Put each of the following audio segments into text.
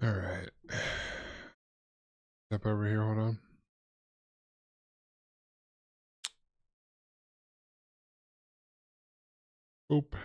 All right. Step over here. Hold on. Oop.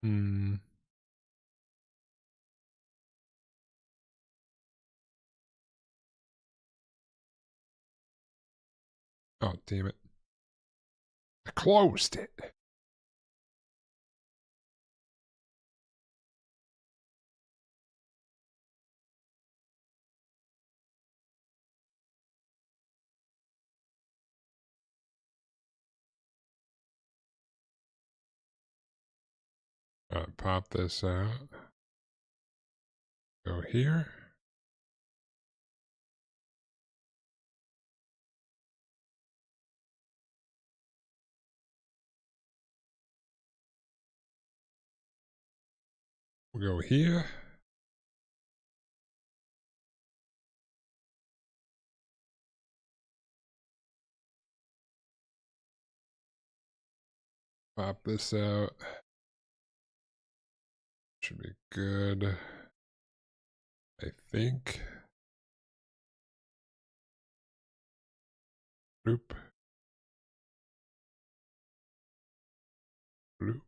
Hmm. Oh, damn it. I closed it. Pop this out. Go here. We'll go here. Pop this out. Should be good. I think. Bloop. Bloop.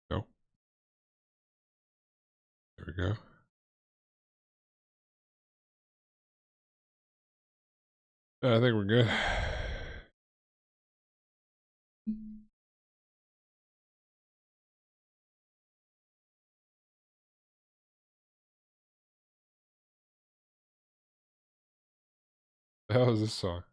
No. There we go. I think we're good. The hell is this song?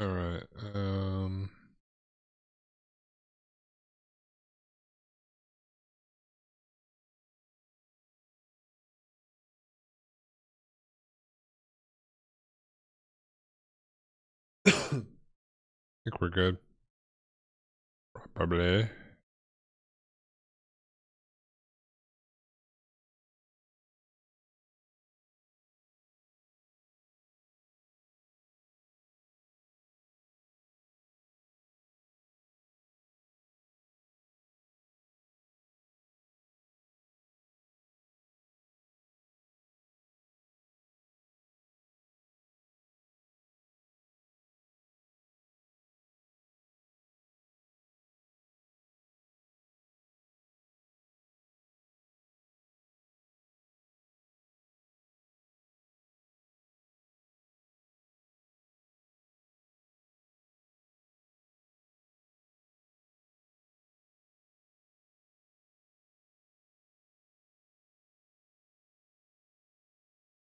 All right. I think we're good. Probably.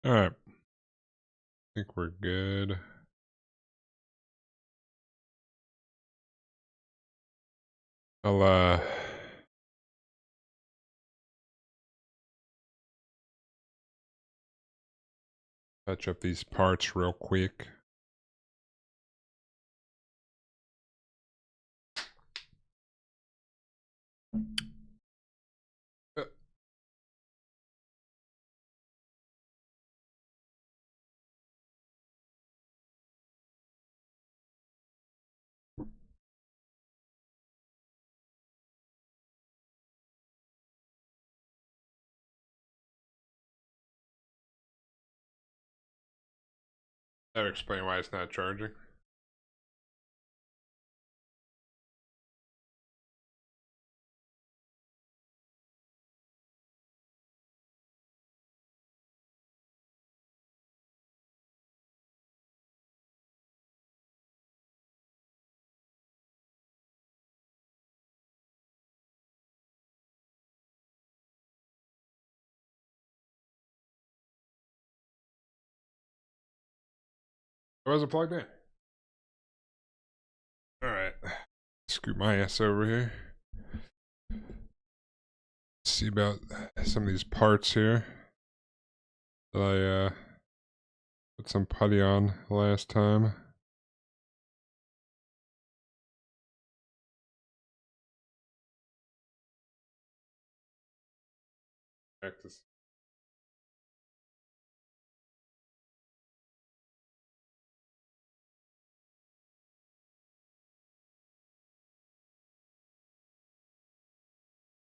All right. I think we're good. I'll touch up these parts real quick. That would explain why it's not charging. Was it plugged in? Alright. Scoot my ass over here. See about some of these parts here that I put some putty on last time. Practice.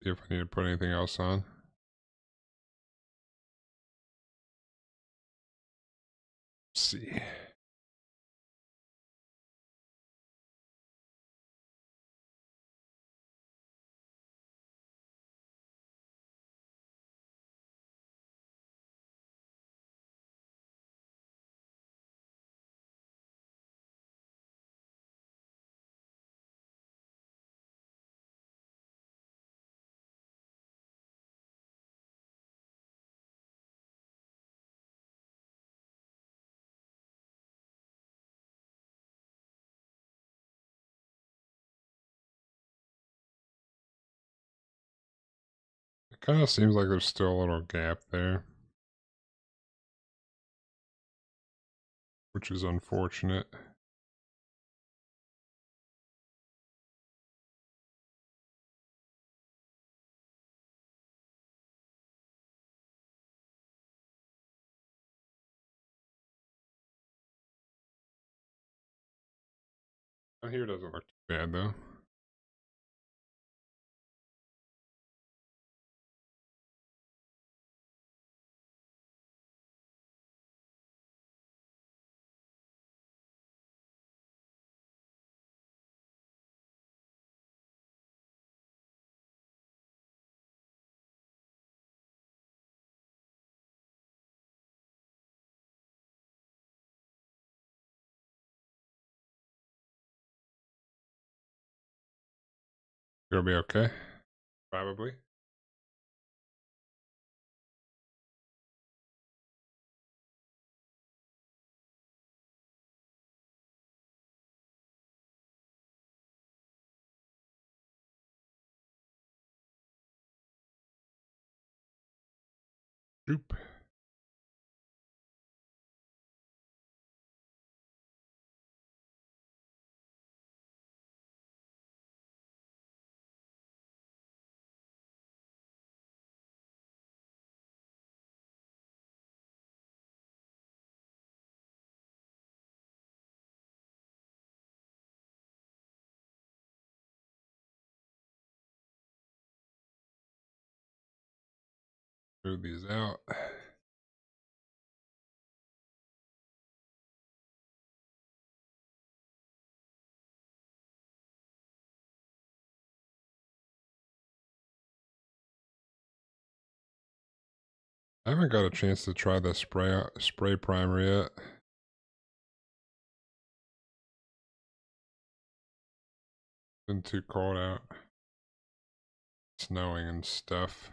See if I need to put anything else on. Let's see. It kind of seems like there's still a little gap there, which is unfortunate. Here doesn't look too bad though. It'll be okay. Probably. Oop. Move these out. I haven't got a chance to try the spray primer yet. Been too cold out. Snowing and stuff.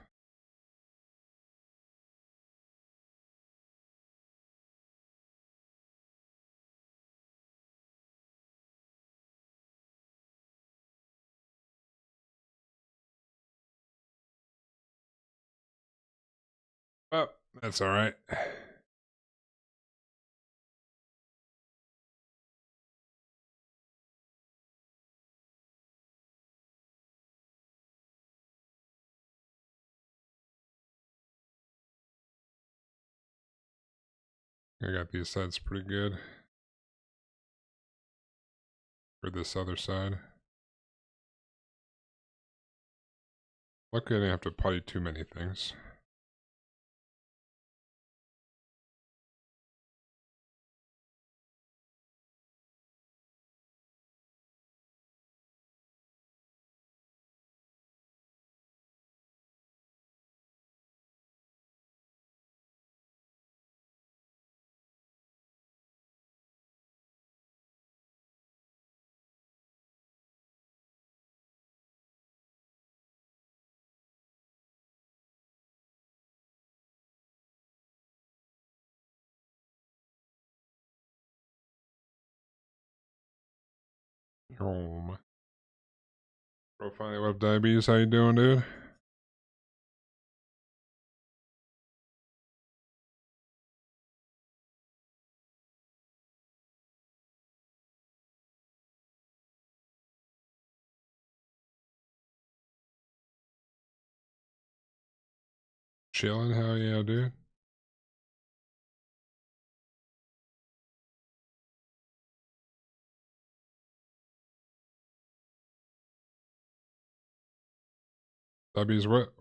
Oh, that's alright. I got these sides pretty good. For this other side. Luckily I didn't have to putty too many things. Bro, finally left diabetes. How you doing, dude? Chilling? Hell yeah, dude. W's, what,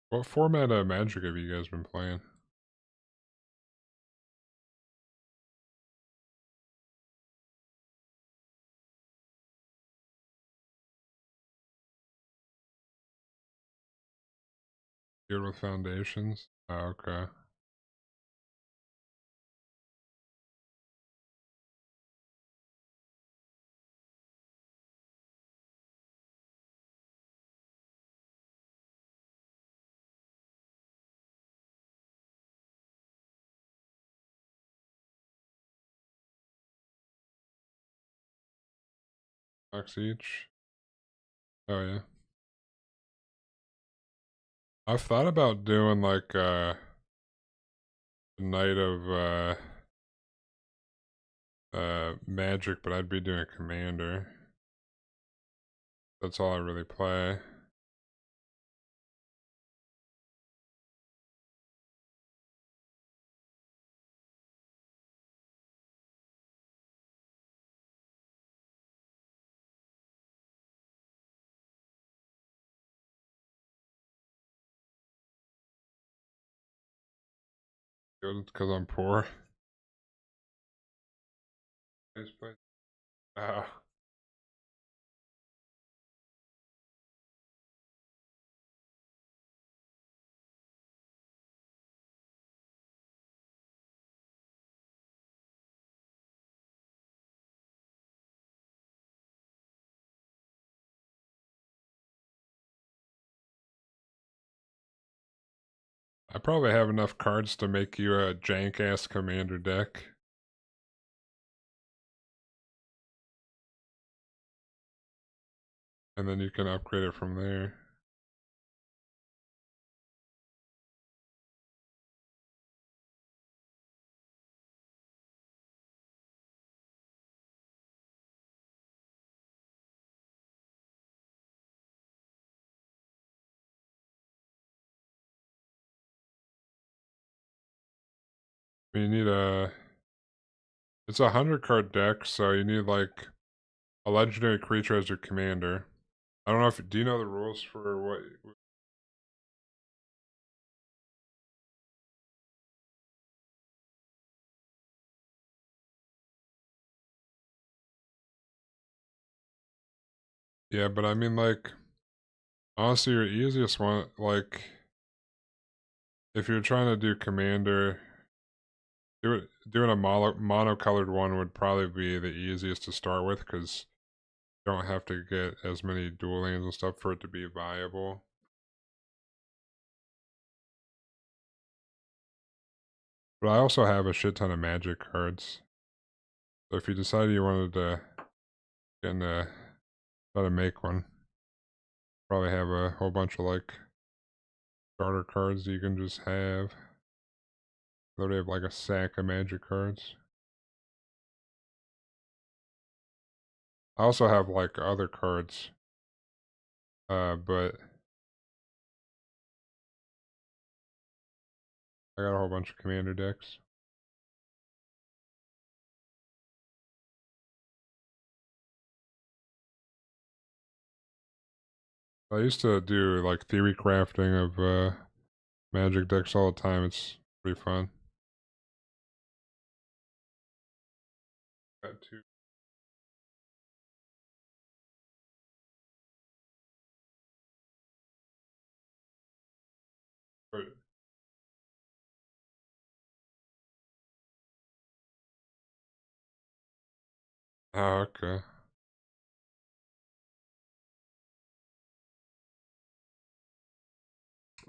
what format of Magic have you guys been playing? Good with Foundations? Oh, okay. Bucks each? Oh, yeah. I've thought about doing like a night of Magic, but I'd be doing Commander. That's all I really play. Good, because I'm poor. Nice place. Ah. I probably have enough cards to make you a jank ass commander deck. And then you can upgrade it from there. You need it's a 100 card deck, so you need like a legendary creature as your commander. I don't know if, do you know the rules for what? Yeah, but I mean like, honestly your easiest one, like, if you're trying to do commander, doing a monocolored one would probably be the easiest to start with, because you don't have to get as many dual lands and stuff for it to be viable. But I also have a shit ton of magic cards. So if you decided you wanted to try to make one, probably have a whole bunch of like starter cards that you can just have. Literally have like a sack of magic cards. I also have like other cards, but I got a whole bunch of commander decks. I used to do like theory crafting of magic decks all the time. It's pretty fun. Got two. Oh, okay.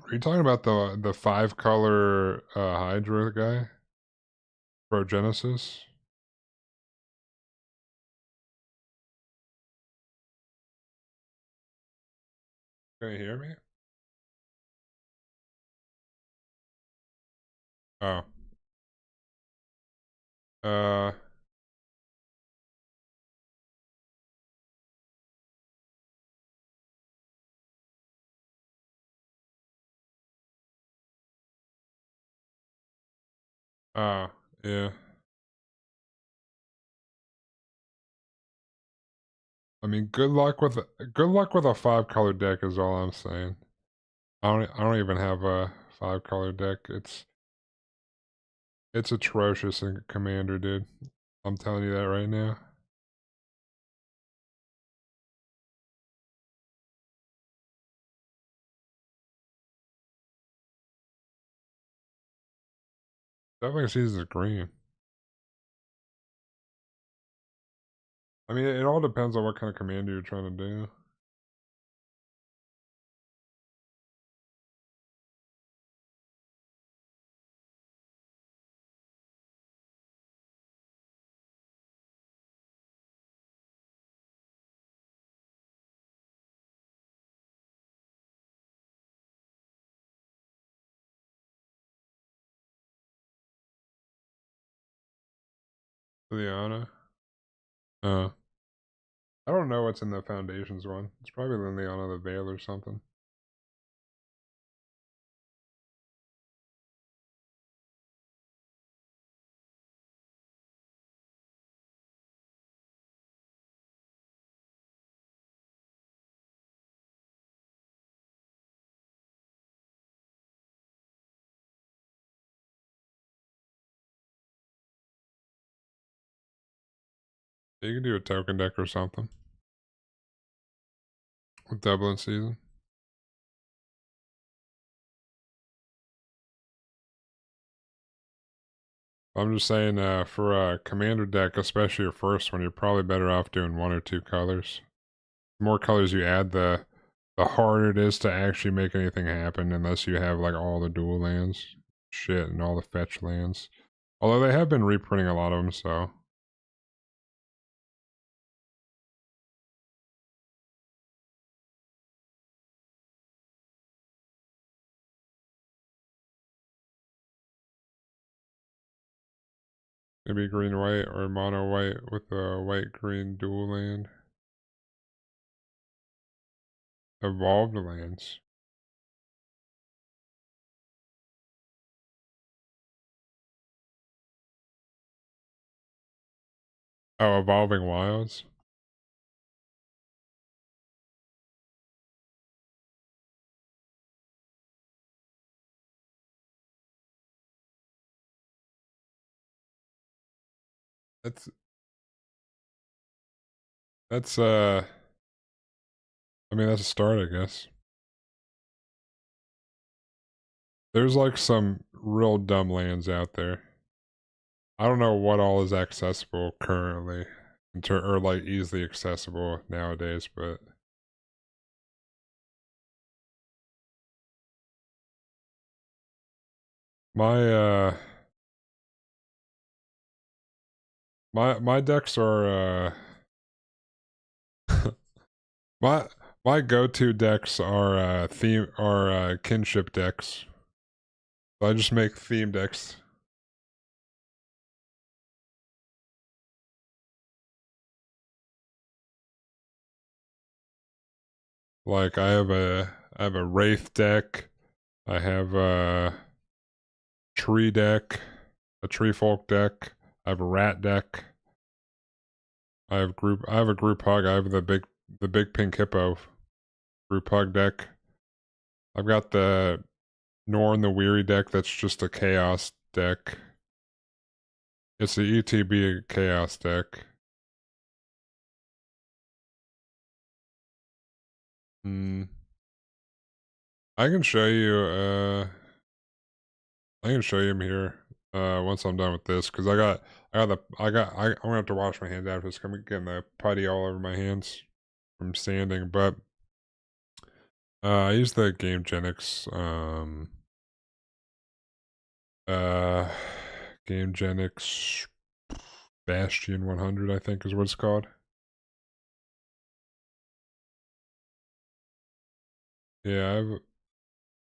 Are you talking about the 5 color Hydra guy? Progenesis. Can you hear me? Oh. Uh. Yeah. I mean, good luck with a 5 color deck is all I'm saying. I don't even have a 5 color deck. It's atrocious in Commander, dude. I'm telling you that right now. Definitely sees is green. I mean, it all depends on what kind of commander you're trying to do. Liana. Uh, I don't know what's in the Foundations one. It's probably Liana the Veil or something. You can do a token deck or something with Dublin season. I'm just saying, for a commander deck, especially your first one, you're probably better off doing 1 or 2 colors. The more colors you add, the harder it is to actually make anything happen unless you have like all the dual lands, shit, and all the fetch lands. Although they have been reprinting a lot of them, so maybe green white or mono white with a white green dual land. Evolved lands. Oh, evolving wilds. That's that's I mean that's a start, I guess. There's like some real dumb lands out there. I don't know what all is accessible currently, or like easily accessible nowadays, but my my decks are my my go-to decks are kinship decks. So I just make theme decks. Like I have a wraith deck. I have a tree deck, a tree folk deck. I have a rat deck. I have a group hug. I have the big pink hippo group hug deck. I've got the Norn the Weary deck that's just a chaos deck. It's the ETB chaos deck. Hmm. I can show you I can show you him here once I'm done with this because I'm gonna have to wash my hands after this. I'm getting the putty all over my hands from sanding, but I use the Game Genix uh game, Genix Bastion 100, I think is what it's called. Yeah, I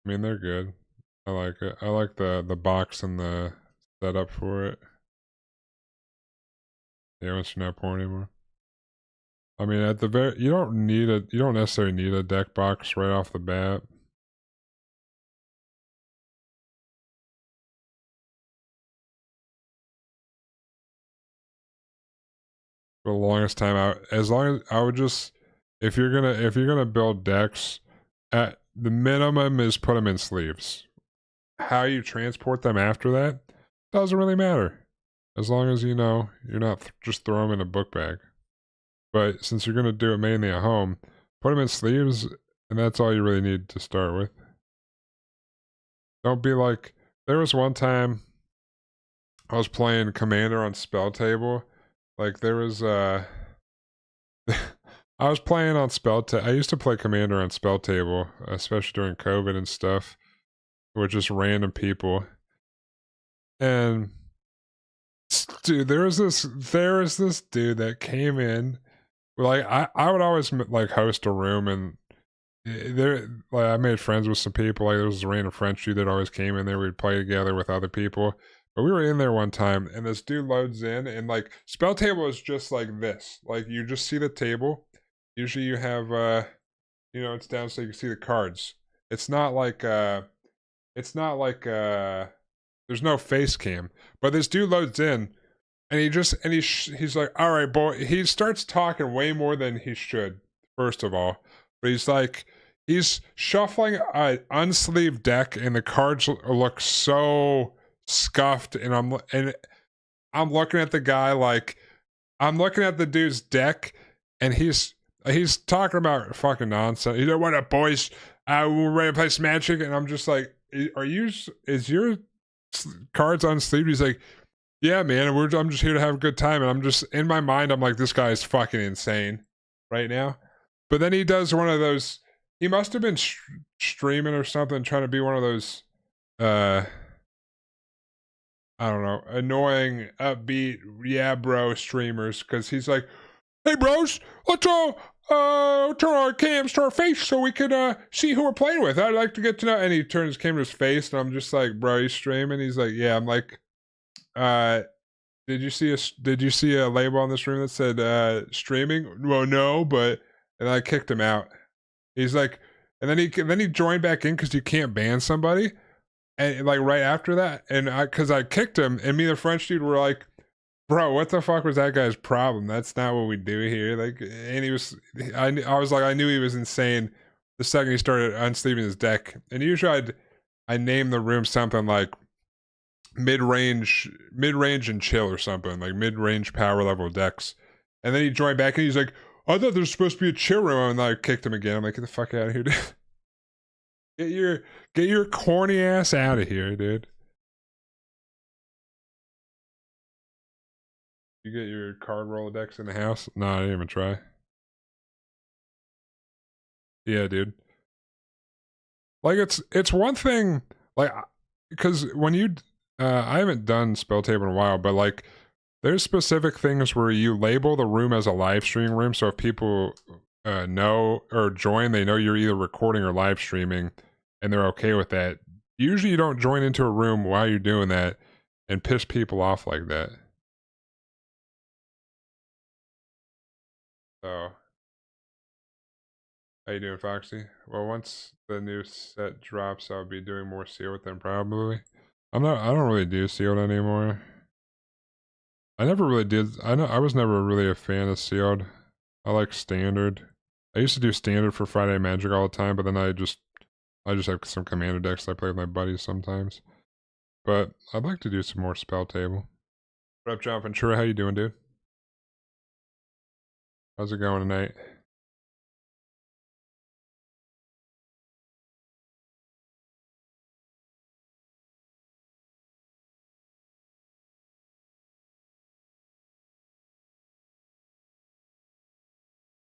mean, they're good. I like it. I like the box and the setup for it. Yeah, once you're not pouring anymore. I mean, at the very, you don't necessarily need a deck box right off the bat. For the longest time, as long as I would just, if you're gonna build decks, at the minimum is put them in sleeves. How you transport them after that doesn't really matter, as long as you know you're not just throw them in a book bag. But since you're gonna do it mainly at home, put them in sleeves, and that's all you really need to start with. Don't be like, there was one time I was playing Commander on Spell Table. Like there was I was playing on I used to play Commander on Spell Table, especially during COVID and stuff, with just random people. And dude, there was this dude that came in. Like I would always like host a room, and there like I made friends with some people. Like there was this random French dude that always came in there. We'd play together with other people. But we were in there one time, and this dude loads in, and like Spell Table is just like this. Like you just see the table. Usually you have it's down so you can see the cards. It's not like there's no face cam. But this dude loads in, and he's like, all right, boy. He starts talking way more than he should, first of all. But he's shuffling an unsleeved deck, and the cards look so scuffed. And I'm looking at the guy like, I'm looking at the dude's deck, and he's talking about fucking nonsense. He's like, "What up, boys? We're ready to play some Magic," and I'm just like, Is your cards unsleeved?" He's like, "Yeah, man. I'm just here to have a good time." And I'm just in my mind, I'm like, "This guy is fucking insane right now." But then he does one of those. He must have been streaming or something, trying to be one of those. I don't know, annoying, upbeat, yeah, bro, streamers. Because he's like, "Hey, bros, let's turn our cams to our face so we can see who we're playing with. I'd like to get to know." And he turns his camera to his face, and I'm just like, "Bro, you streaming?" He's like, "Yeah." I'm like, uh, did you see a label on this room that said streaming?" "Well, no, but," and I kicked him out. He's like, and then he joined back in because you can't ban somebody, and like right after that, and because I kicked him, and me and the French dude were like, "Bro, what the fuck was that guy's problem? That's not what we do here." Like, and I was like, I knew he was insane the second he started unsleeving his deck. And usually I name the room something like mid range and chill or something, like mid range power level decks. And then he joined back and he's like, "I thought there was supposed to be a chill room," and I kicked him again. I'm like, "Get the fuck out of here, dude. get your get your corny ass out of here, dude." You get your card Rolodex in the house? No, I didn't even try. Yeah, dude. Like it's one thing, like, because when you I haven't done spell table in a while, but like there's specific things where you label the room as a live streaming room, so if people know or join, they know you're either recording or live streaming, and they're okay with that. Usually you don't join into a room while you're doing that and piss people off like that. So how you doing, Foxy? Well, once the new set drops, I'll be doing more seal with them probably. I don't really do sealed anymore. I never really did. I was never really a fan of sealed. I like standard. I used to do standard for Friday Magic all the time, but then I just have some commander decks I play with my buddies sometimes. But I'd like to do some more spell table. What up, John Ventura? How you doing, dude? How's it going tonight?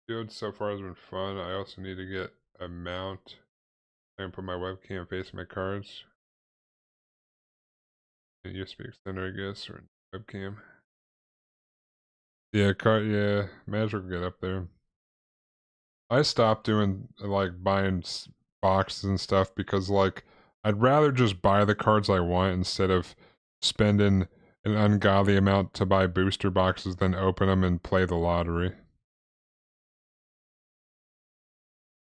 Dude, so far has been fun. I also need to get a mount and put my webcam facing my cards. USB extender, I guess, or webcam. Yeah, Magic will get up there. I stopped doing like buying boxes and stuff because like I'd rather just buy the cards I want instead of spending an ungodly amount to buy booster boxes, then open them and play the lottery.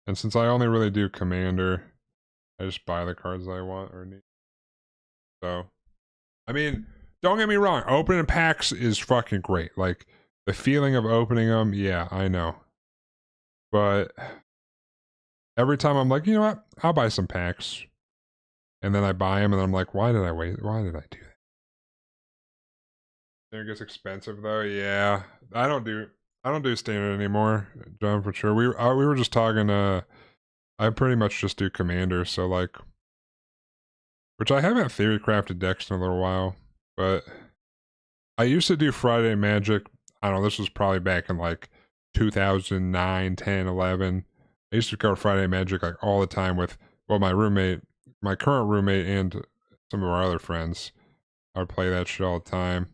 And since I only really do Commander, I just buy the cards I want or need. So, I mean, don't get me wrong, opening packs is fucking great. Like, the feeling of opening them, yeah, I know. But every time I'm like, you know what, I'll buy some packs. And then I buy them and I'm like, why did I wait? Why did I do that? It gets expensive though, yeah. I don't do standard anymore, John, for sure. We were just talking, I pretty much just do Commander, so like, which I haven't theory crafted decks in a little while, but I used to do Friday Magic. I don't know, this was probably back in like 2009, 10, 11. I used to go Friday Magic like all the time with, well, my current roommate, and some of our other friends. I would play that shit all the time.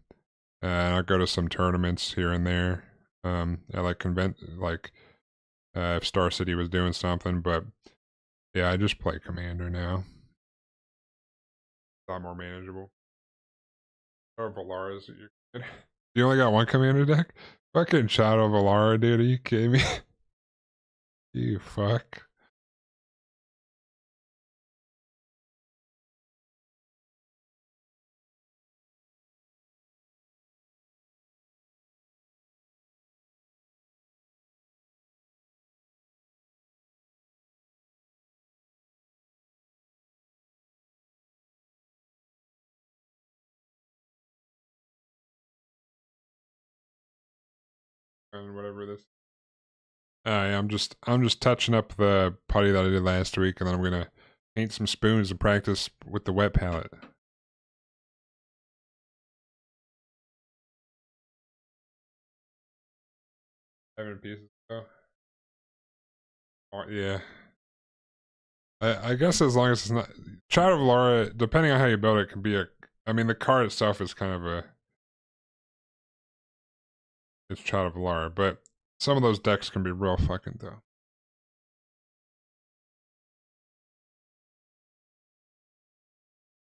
And I'd go to some tournaments here and there. I like if Star City was doing something, but yeah, I just play Commander now. A lot more manageable. Or Valara's. You only got one Commander deck? Fucking Shadow Valara, dude. Are you kidding me? You fuck. And whatever this. Yeah, I'm just touching up the putty that I did last week, and then I'm gonna paint some spoons and practice with the wet palette. 7 pieces. Oh, yeah. I guess as long as it's not Child of Laura, depending on how you build it, can be a. I mean, the card itself is kind of it's Child of Laura, but some of those decks can be real fucking though.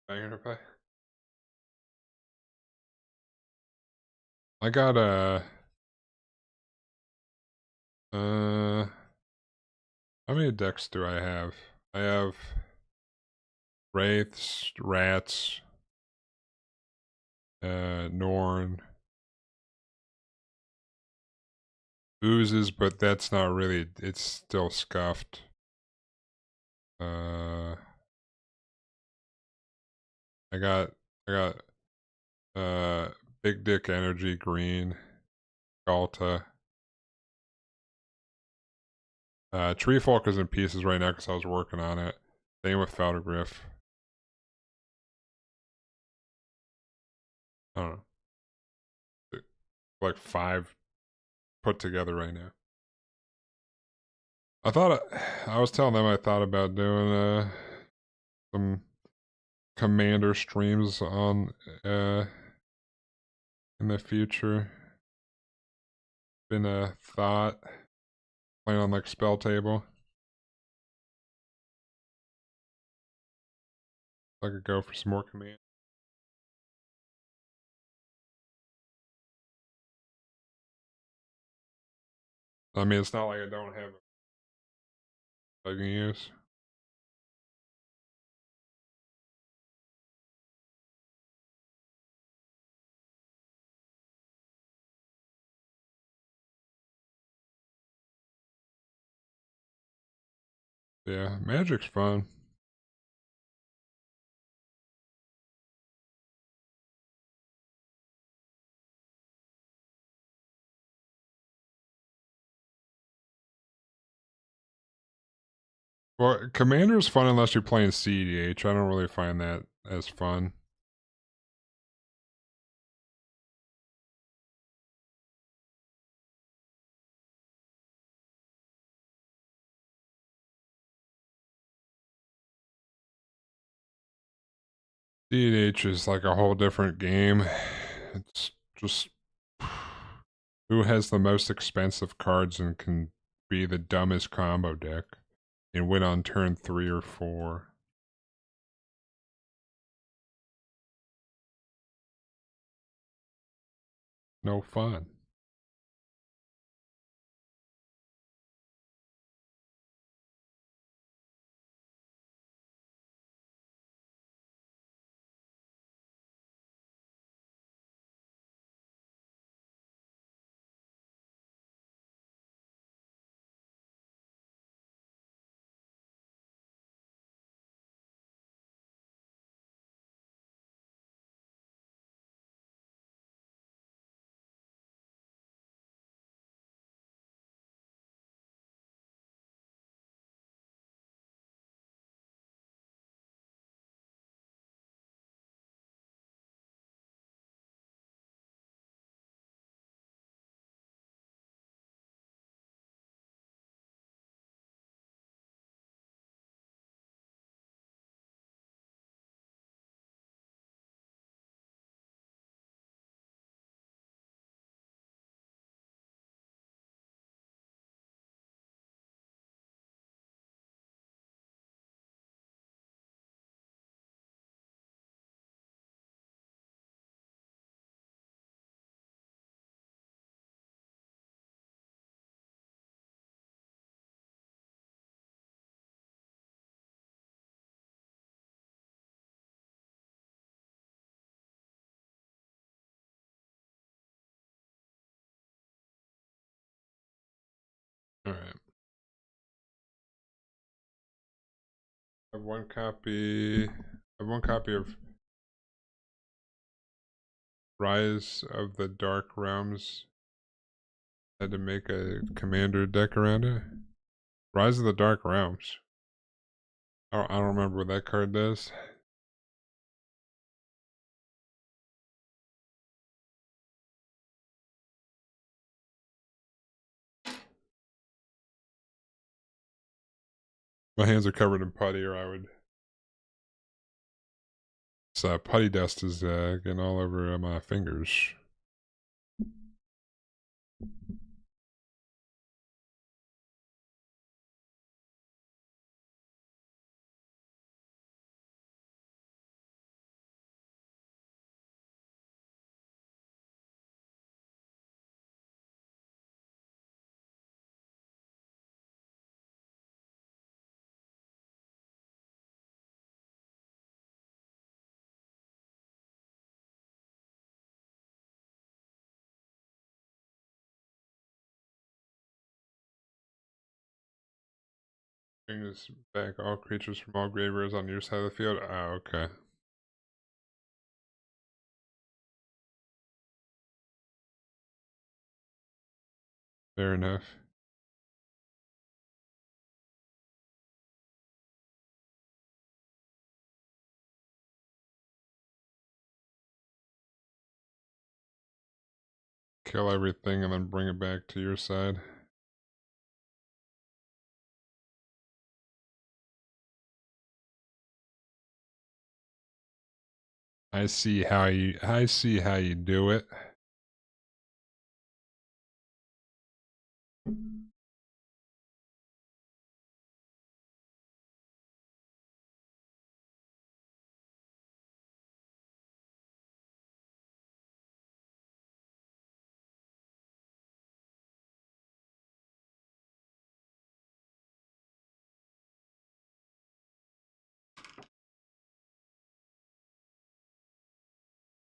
Banger pie. I got uh, how many decks do I have? I have Wraiths, Rats, Norn, Oozes, but that's not really, it's still scuffed. Uh, I got, I got, Big Dick Energy, Green, Galta. Tree Folk is in pieces right now because I was working on it. Same with Feldergriff. I don't know. Like 5 put together right now. I was telling them I thought about doing some Commander streams on in the future. Been a thought playing on like Spell Table. I could go for some more command. I mean, it's not like I don't have I can use. Yeah, Magic's fun. Well, Commander's fun unless you're playing CEDH. I don't really find that as fun. DH is like a whole different game. It's just who has the most expensive cards and can be the dumbest combo deck and win on turn 3 or 4. No fun. Alright. I have one copy. I have one copy of Rise of the Dark Realms. I had to make a commander deck around it. Rise of the Dark Realms. I don't remember what that card does. My hands are covered in putty, or I would. So putty dust is getting all over my fingers. Bring this back all creatures from all graveyards on your side of the field. Oh, okay. Fair enough. Kill everything and then bring it back to your side. I see how you do it.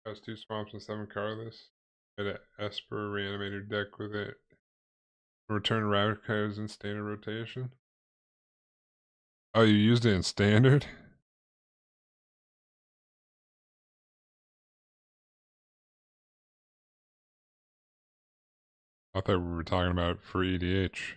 Has 2 swamps and 7 colorless. Get an Esper reanimator deck with it. Return rabbit cards in standard rotation. Oh, you used it in standard? I thought we were talking about it for EDH.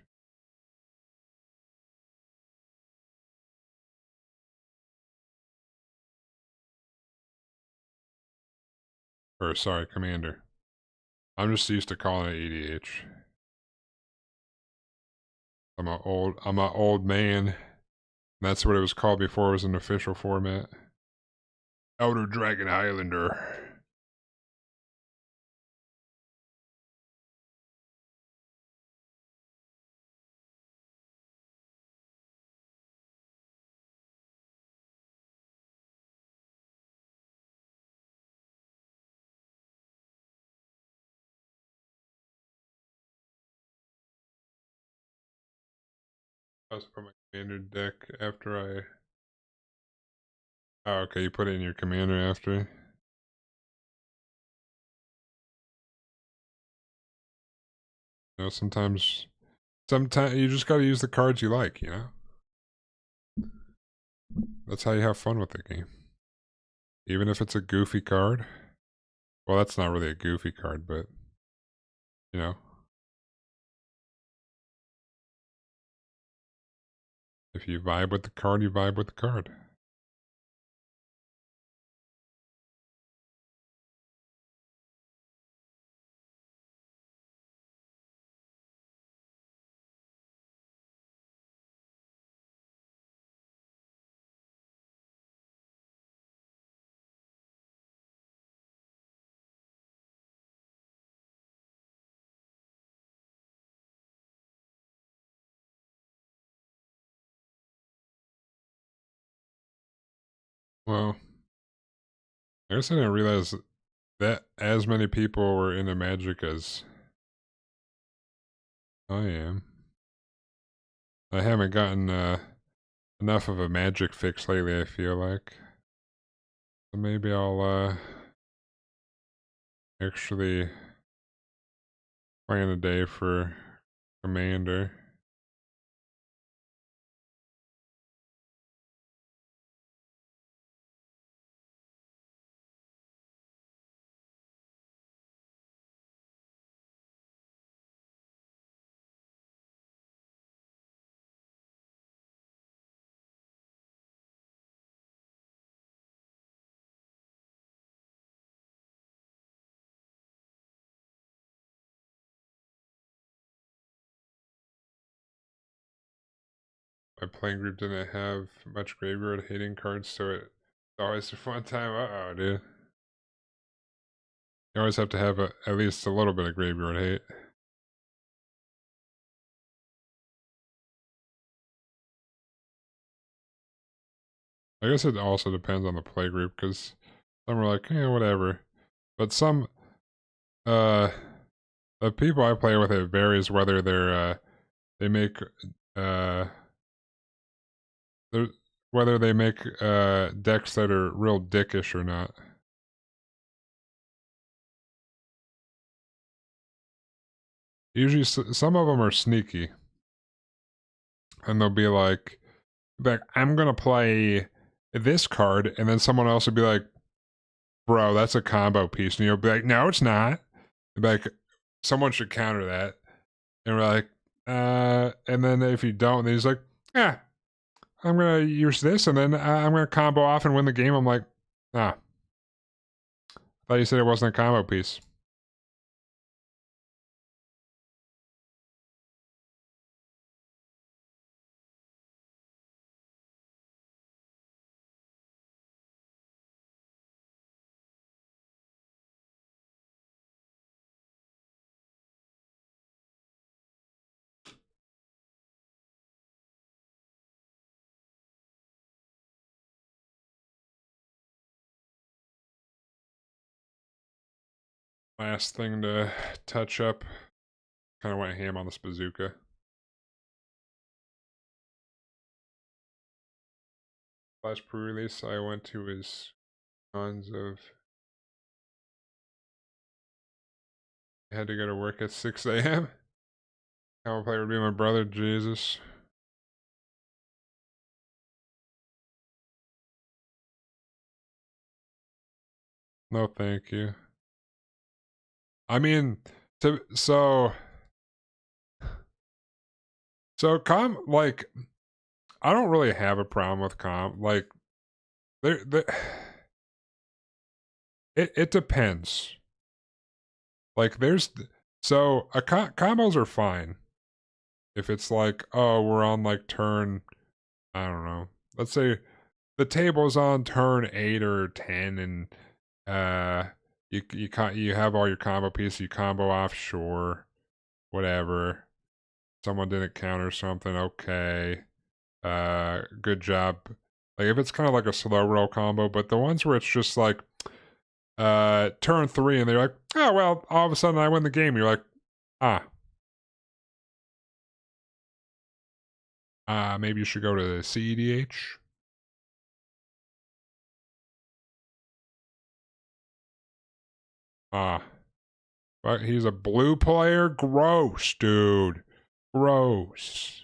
Or sorry, Commander. I'm just used to calling it EDH. I'm a old man. That's what it was called before it was an official format. Outer Dragon Highlander. I was put my commander deck after I. Oh, okay. You put it in your commander after. You know, sometimes you just gotta use the cards you like. You know, that's how you have fun with the game. Even if it's a goofy card. Well, that's not really a goofy card, but you know, if you vibe with the card, you vibe with the card. Well, I guess I didn't realize that as many people were into Magic as I am. I haven't gotten enough of a Magic fix lately, I feel like. So maybe I'll actually plan a day for Commander. My playing group didn't have much graveyard hating cards, so it's always a fun time. Uh-oh, dude. You always have to have at least a little bit of graveyard hate. I guess it also depends on the play group, because some are like, eh, whatever. But some, uh, the people I play with, it varies whether they make, uh, they're, whether they make, decks that are real dickish or not. Usually, some of them are sneaky. And they'll be like, I'm gonna play this card, and then someone else would be like, bro, that's a combo piece. And you'll be like, no, it's not. Be like, someone should counter that. And we're like, and then if you don't, then he's like, yeah, I'm gonna use this, and then I'm gonna combo off and win the game. I'm like, ah, I thought you said it wasn't a combo piece. Last thing to touch up, kind of went ham on this bazooka. Last pre-release I went to is tons of. I had to go to work at 6 a.m. How player would be my brother, Jesus. No, thank you. I mean, so like, I don't really have a problem with comp. Like, there, it depends. Like, so combos are fine if it's like, oh, we're on like turn, I don't know. Let's say the table's on turn 8 or 10, and you have all your combo pieces. You combo off, sure, whatever. Someone didn't counter something, okay. Good job. Like if it's kind of like a slow roll combo, but the ones where it's just like turn 3 and they're like, oh well, all of a sudden I win the game. You're like, maybe you should go to CEDH. But he's a blue player? Gross, dude. Gross.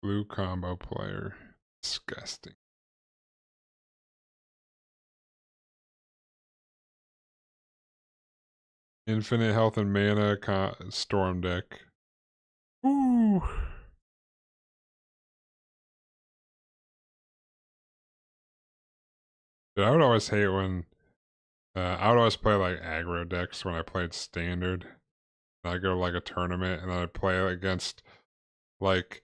Blue combo player. Disgusting. Infinite health and mana storm deck. Ooh. Dude, I would always hate when I would always play like aggro decks when I played standard. And I'd go to like a tournament and then I'd play against like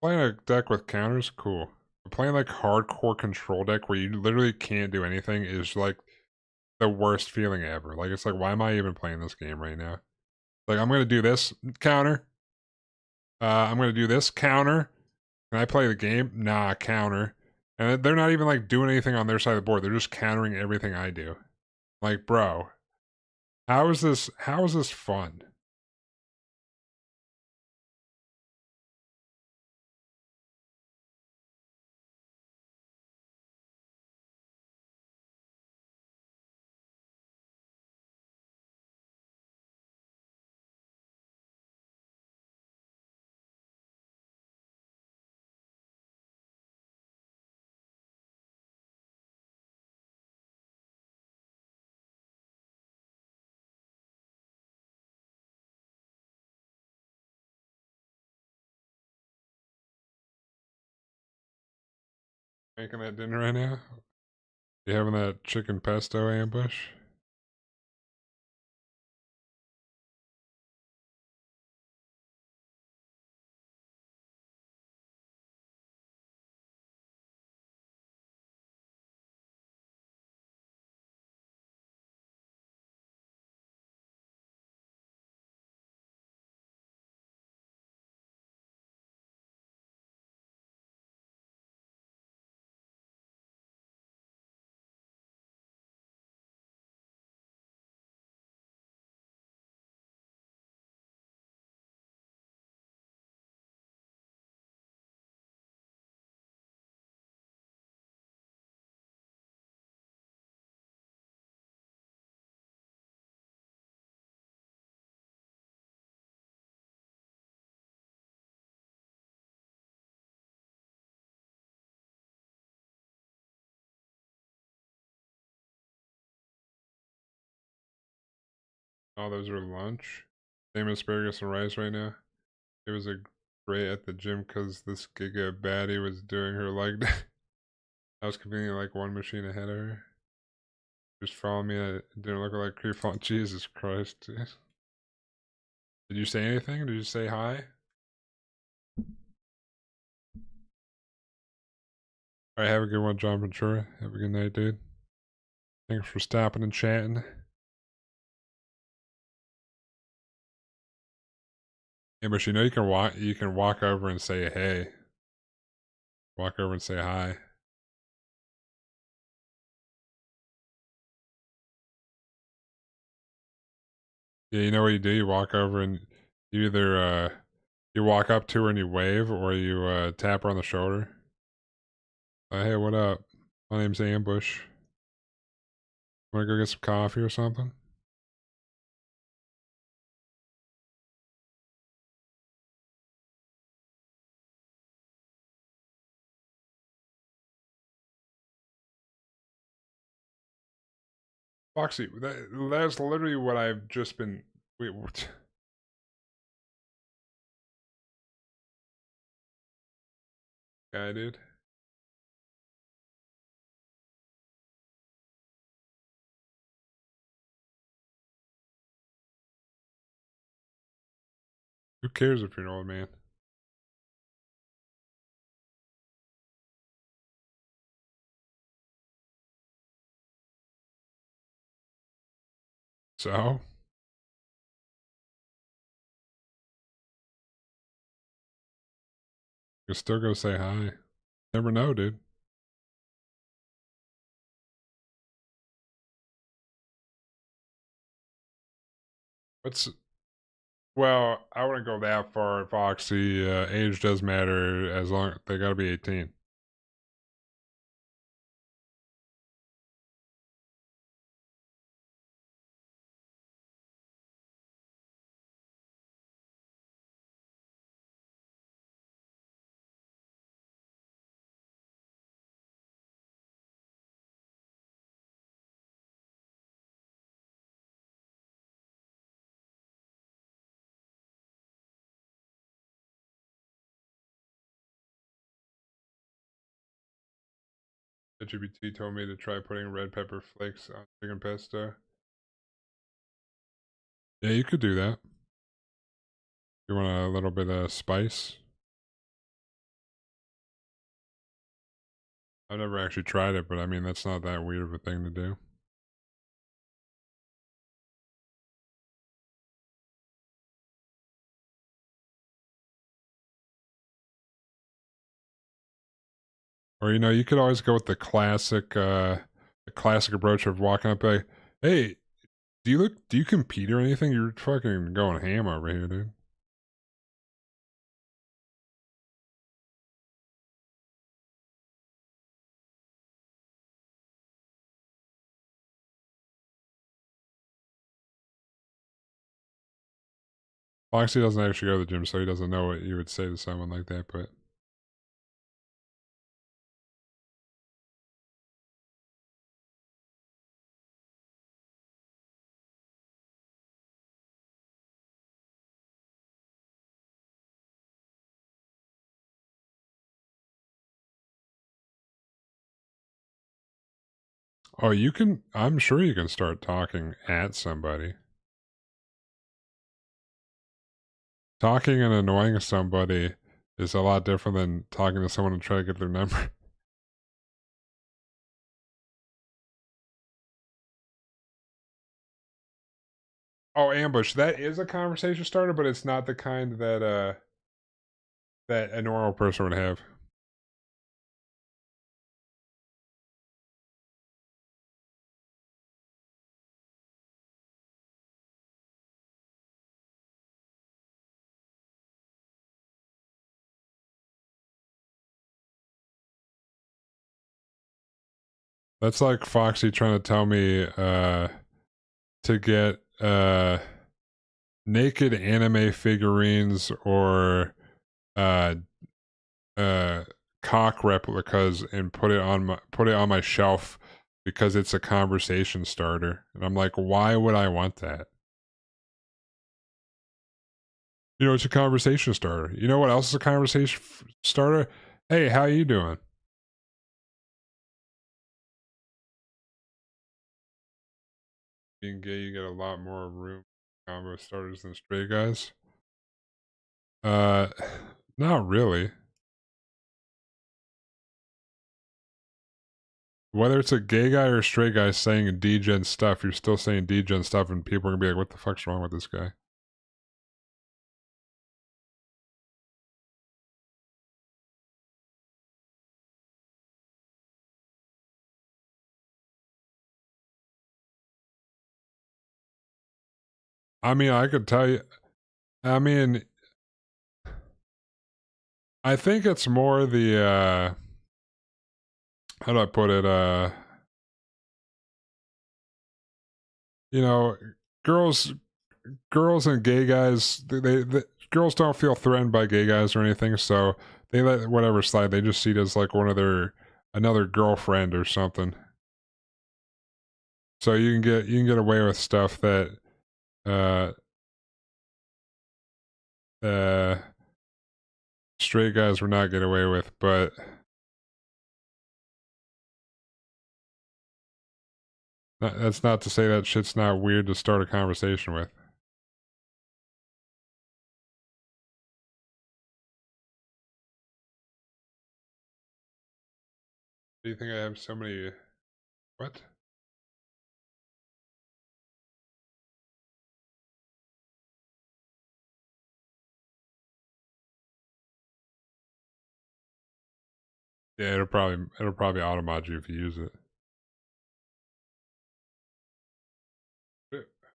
playing a deck with counters, cool. But playing like hardcore control deck where you literally can't do anything is like the worst feeling ever. Like it's like, why am I even playing this game right now? Like I'm gonna do this counter. I'm gonna do this counter. Can I play the game? Nah, counter. And they're not even like doing anything on their side of the board. They're just countering everything I do. Like, bro, how is this? How is this fun? Making that dinner right now? You having that chicken pesto ambush? Oh, those are lunch. Same asparagus and rice right now. It was a great at the gym because this giga baddie was doing her leg day. I was conveniently like one machine ahead of her. Just follow me. I didn't look like creep on. Jesus Christ, dude. Did you say anything? Did you say hi? Alright, have a good one, John Ventura. Have a good night, dude. Thanks for stopping and chatting. Yeah, but you know you can walk over and say hey. Walk over and say hi. Yeah, you know what you do? You walk over and you either you walk up to her and you wave, or you tap her on the shoulder. Hey, what up? My name's Ambush. Wanna go get some coffee or something? Foxy, that's literally what I've just been. Wait, what? Guy, dude. Who cares if you're an old man? So, you still go say hi. Never know, dude. What's Well, I wouldn't go that far, Foxy. Age does matter as long they gotta be 18. The GPT told me to try putting red pepper flakes on chicken pesto. Yeah, you could do that. You want a little bit of spice? I've never actually tried it, but I mean, that's not that weird of a thing to do. Or, you could always go with the classic approach of walking up like, hey, do you compete or anything? You're fucking going ham over here, dude. Foxy doesn't actually go to the gym, so he doesn't know what you would say to someone like that, but oh, I'm sure you can start talking at somebody. Talking and annoying somebody is a lot different than talking to someone and trying to get their number. Oh, ambush. That is a conversation starter, but it's not the kind that a normal person would have. That's like Foxy trying to tell me to get naked anime figurines or uh uh cock replicas and put it on my shelf because it's a conversation starter. And I'm like, why would I want that? It's a conversation starter. You know what else is a conversation starter? Hey, how you doing? Being gay, you get a lot more room combo starters than straight guys. Uh, not really. Whether it's a gay guy or a straight guy saying degen stuff, you're still saying degen stuff, and people are gonna be like, "What the fuck's wrong with this guy?" I mean, I could tell you. I mean, I think it's more the how do I put it? You know, girls, girls and gay guys, they girls don't feel threatened by gay guys or anything, so they let whatever slide. They just see it as like one of their another girlfriend or something. So you can get away with stuff that uh uh straight guys would not get away with, but that's not to say that shit's not weird to start a conversation with. Do you think I have so many what? Yeah, it'll probably automod you if you use it.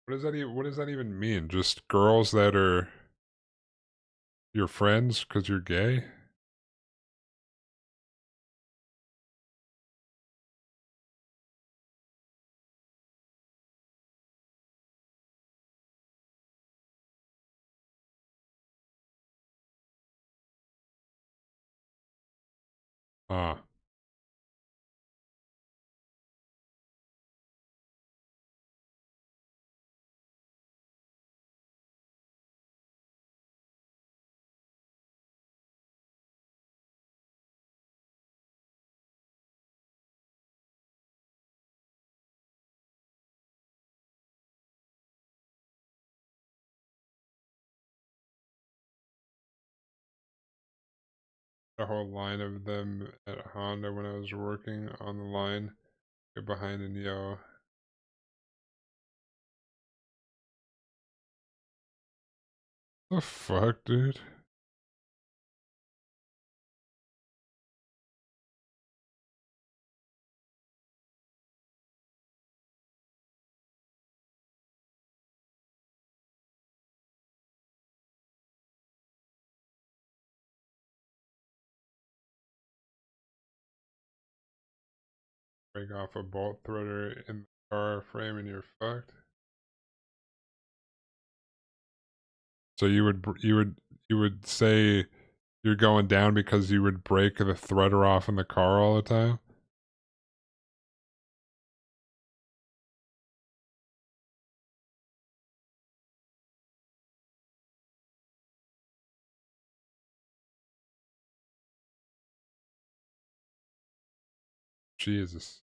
What does that even mean? Just girls that are your friends because you're gay? Ah, a whole line of them at Honda when I was working on the line. Get behind and yell, "The fuck, dude?" Break off a bolt threader in the car frame and you're fucked. So you would say you're going down because you would break the threader off in the car all the time? Jesus.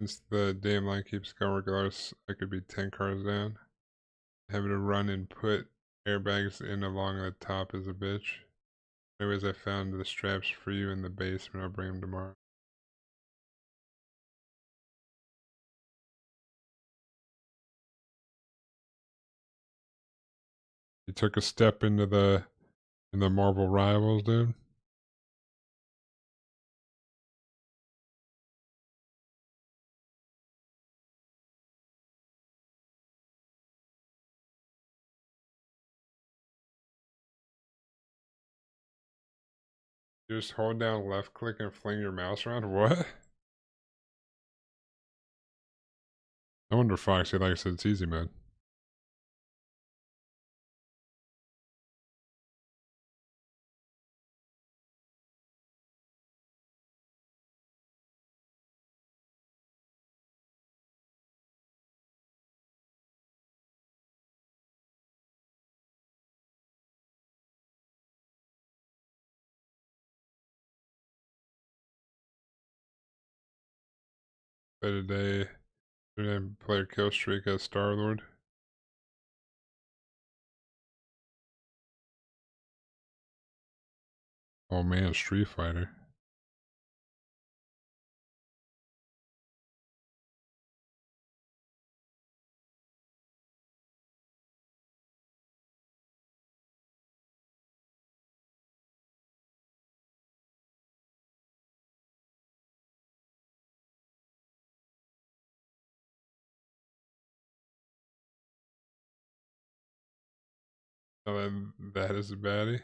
Since the damn line keeps going regardless, I could be 10 cars down. Having to run and put airbags in along the top is a bitch. Anyways, I found the straps for you in the basement. I'll bring them tomorrow. You took a step in the Marvel Rivals, dude. You just hold down left click and fling your mouse around? What? I wonder if Foxy likes its easy mode. Play today player kill streak as Star-Lord. Oh man, Street Fighter. Oh, that is a baddie.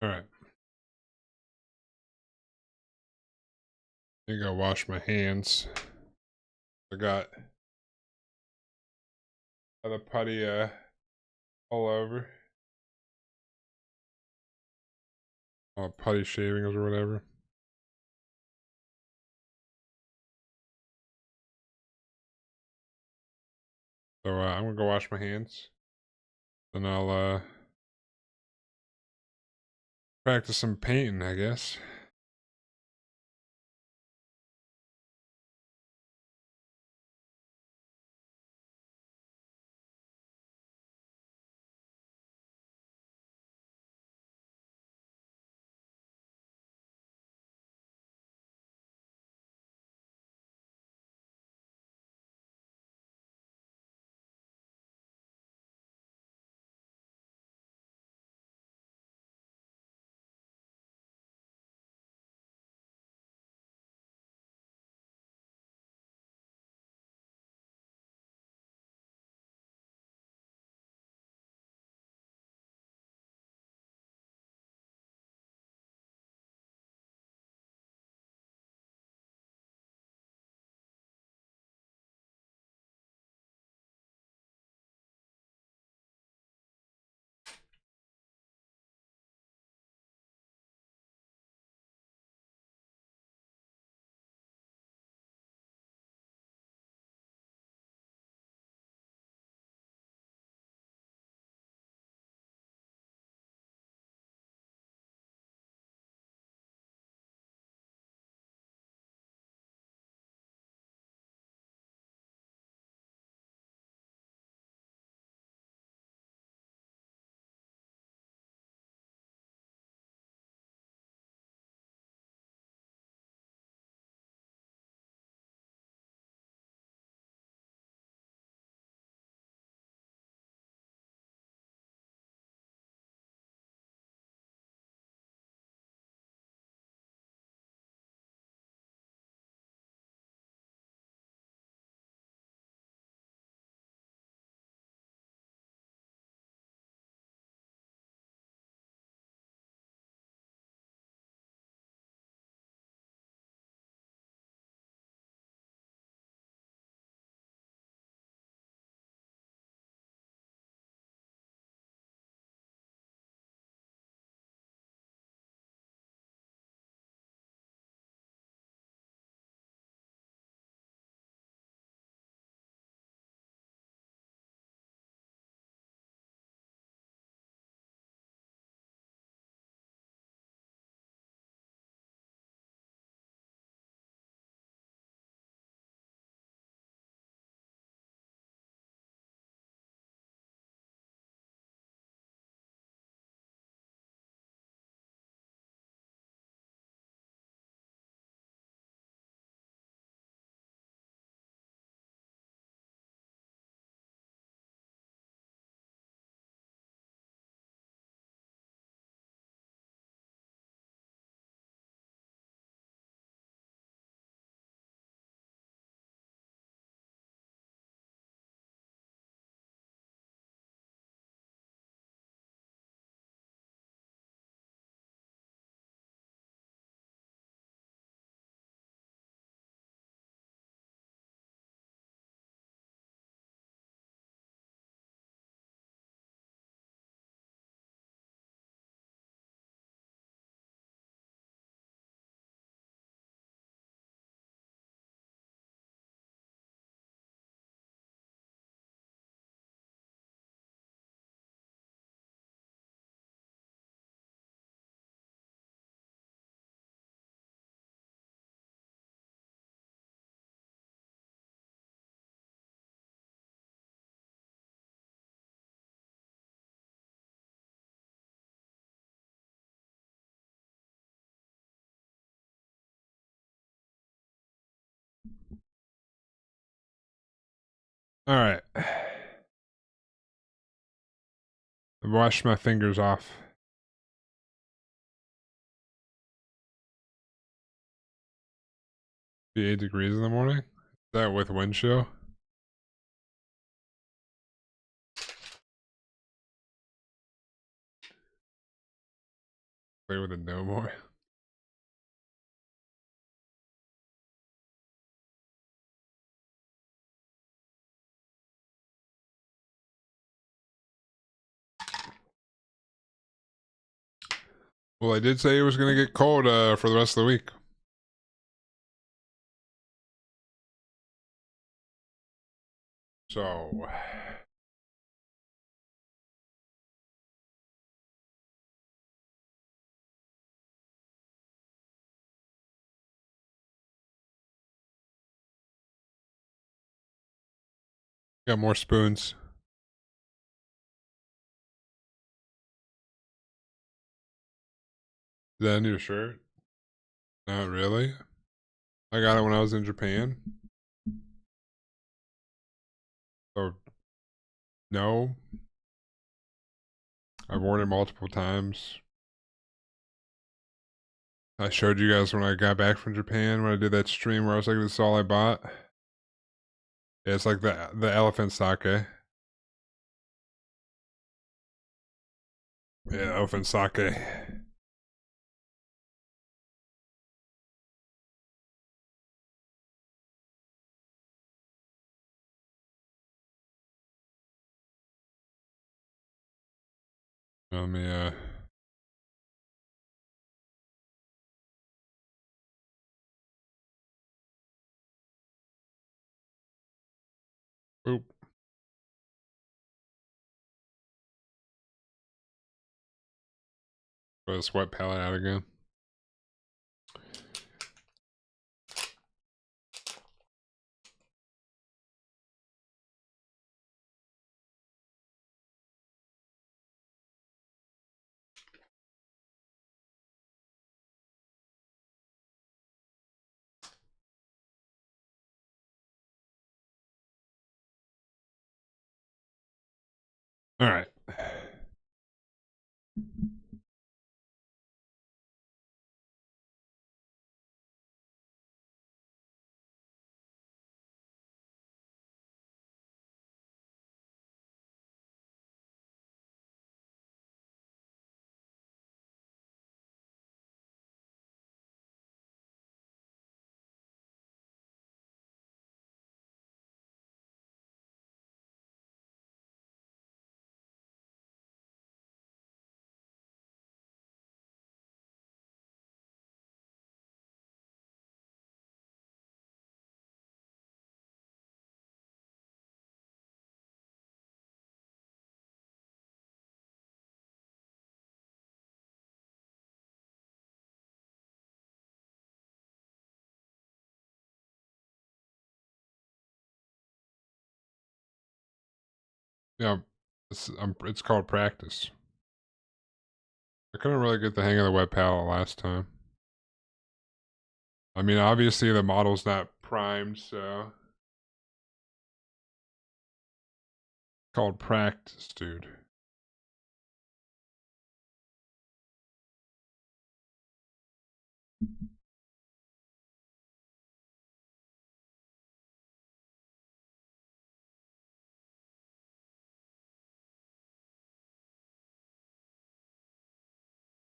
Alright. I go wash my hands. I got the putty all over. Putty shavings or whatever. So I'm gonna go wash my hands. Then I'll practice some painting, I guess. Alright. I've washed my fingers off. Be 8 degrees in the morning? Is that with wind chill? Play with it no more. Well, I did say it was gonna get cold for the rest of the week. So got more spoons. Is that in your shirt? Not really. I got it when I was in Japan. So no. I've worn it multiple times. I showed you guys when I got back from Japan when I did that stream where I was like, this is all I bought. Yeah, it's like the elephant sake. Yeah, elephant sake. Let me oop. Put a sweat palette out again. All right. Yeah, it's called practice. I couldn't really get the hang of the wet palette last time. I mean, obviously the model's not primed, so called practice, dude.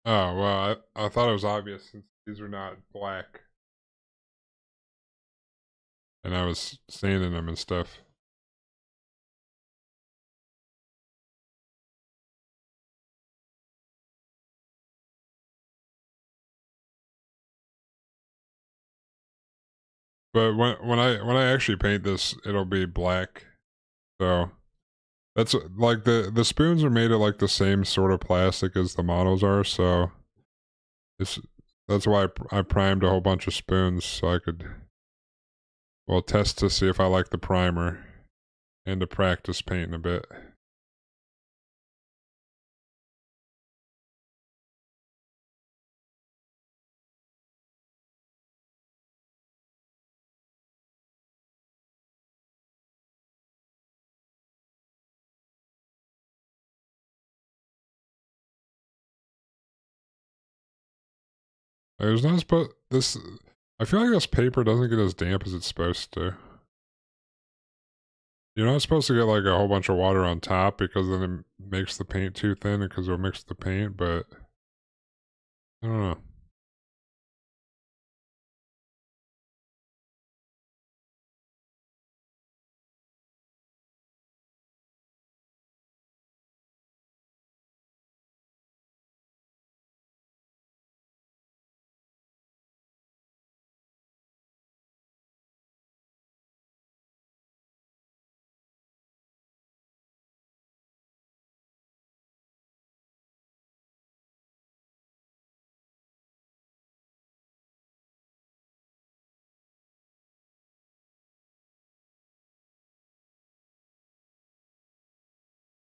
Oh, well, I thought it was obvious since these are not black. And I was sanding them and stuff. But when I actually paint this, it'll be black. So that's like the spoons are made of like the same sort of plastic as the models are, so it's that's why I primed a whole bunch of spoons so I could well test to see if I like the primer and to practice painting a bit. There's not supposed this. I feel like this paper doesn't get as damp as it's supposed to. You're not supposed to get like a whole bunch of water on top because then it makes the paint too thin because it'll mix the paint, but I don't know.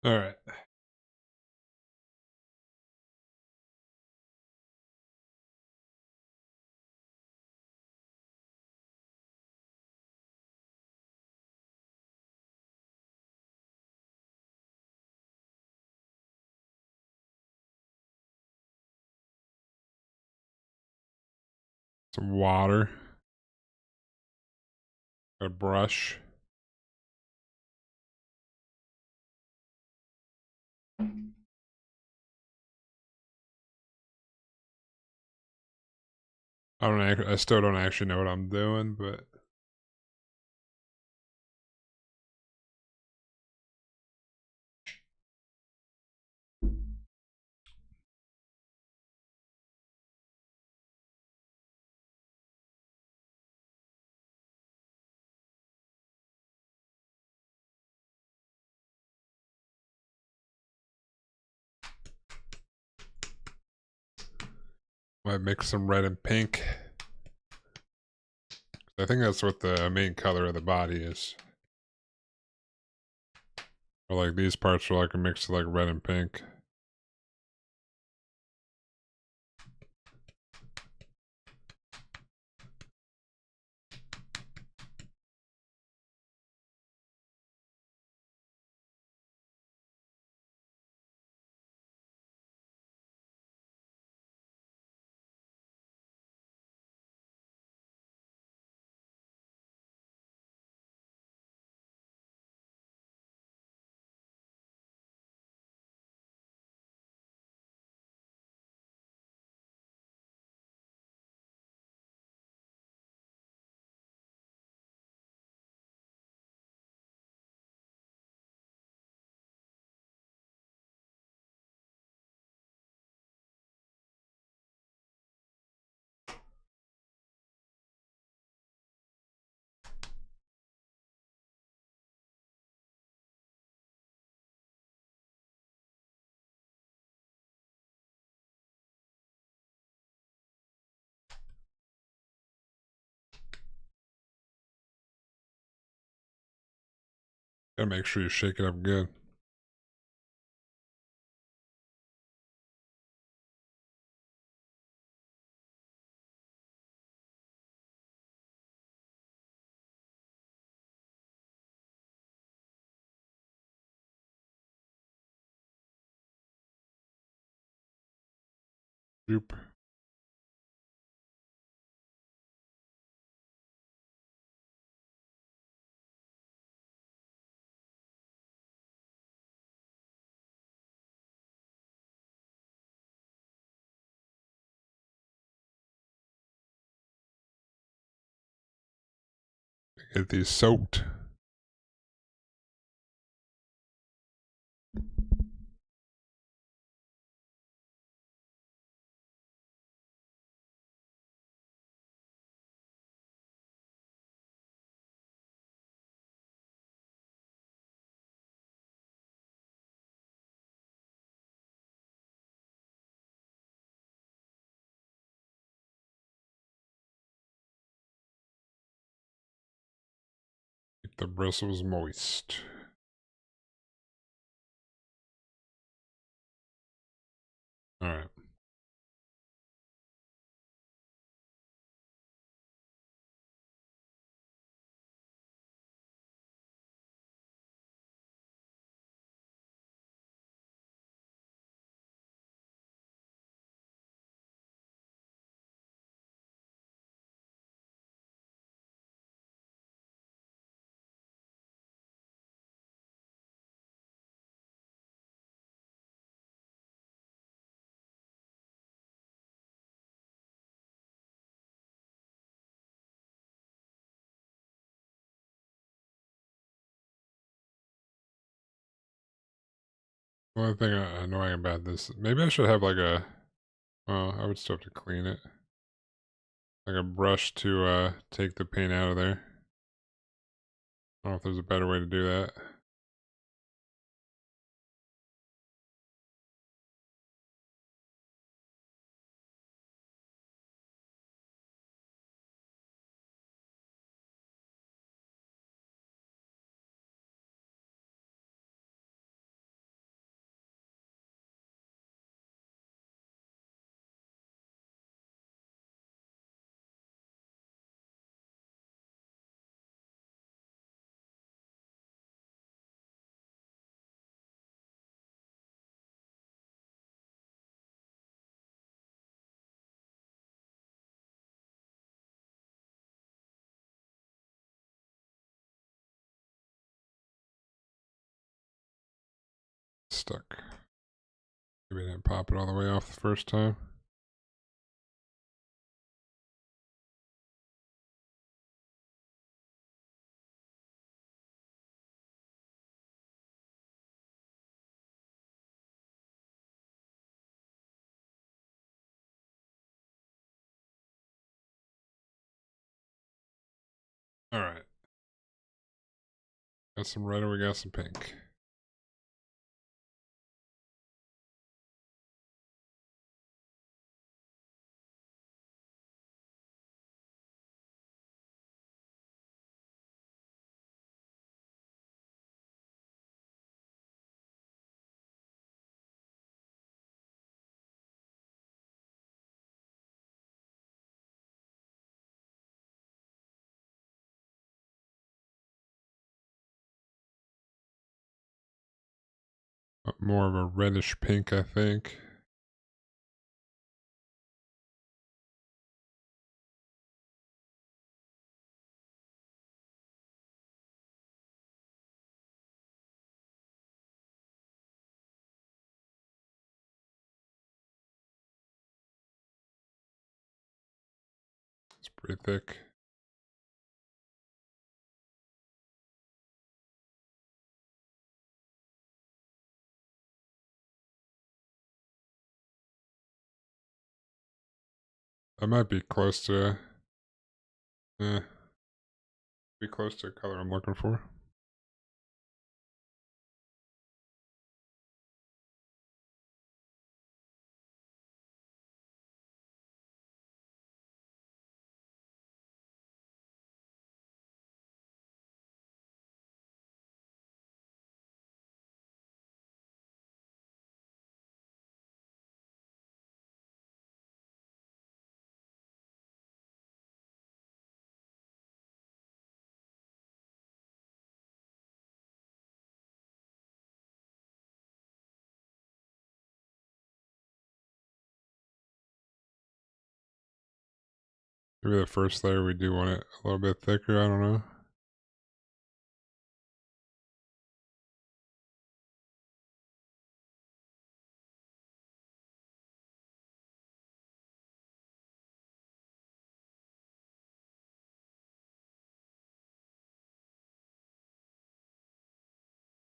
All right. Some water. A brush. I still don't actually know what I'm doing, but might mix some red and pink. I think that's what the main color of the body is. Or like these parts are like a mix of like red and pink. Gotta make sure you shake it up good. Joop. Get these soaked. Keep the bristles moist. Alright. One thing annoying about this, maybe I should have like a, well, I would still have to clean it. Like a brush to take the paint out of there. I don't know if there's a better way to do that. Stuck. Maybe I didn't pop it all the way off the first time. Alright. Got some red and we got some pink. More of a reddish pink, I think. It's pretty thick. I might be close to, be close to the color I'm looking for. Maybe the first layer we do want it a little bit thicker, I don't know.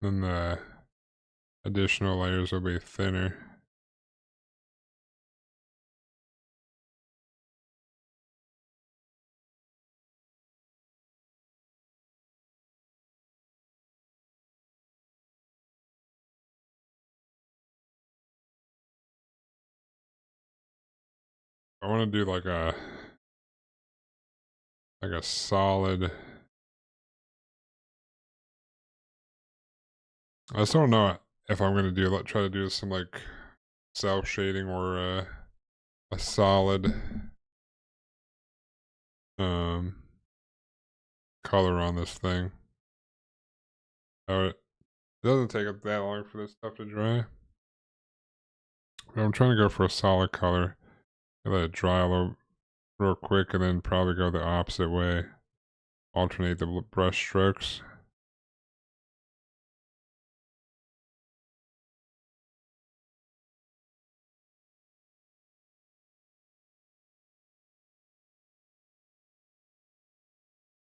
Then the additional layers will be thinner. I want to do like a solid. I just don't know if I'm gonna do try to do some like self shading or a solid um color on this thing. It doesn't take up that long for this stuff to dry. But I'm trying to go for a solid color. Let it dry a little real quick and then probably go the opposite way. Alternate the brush strokes.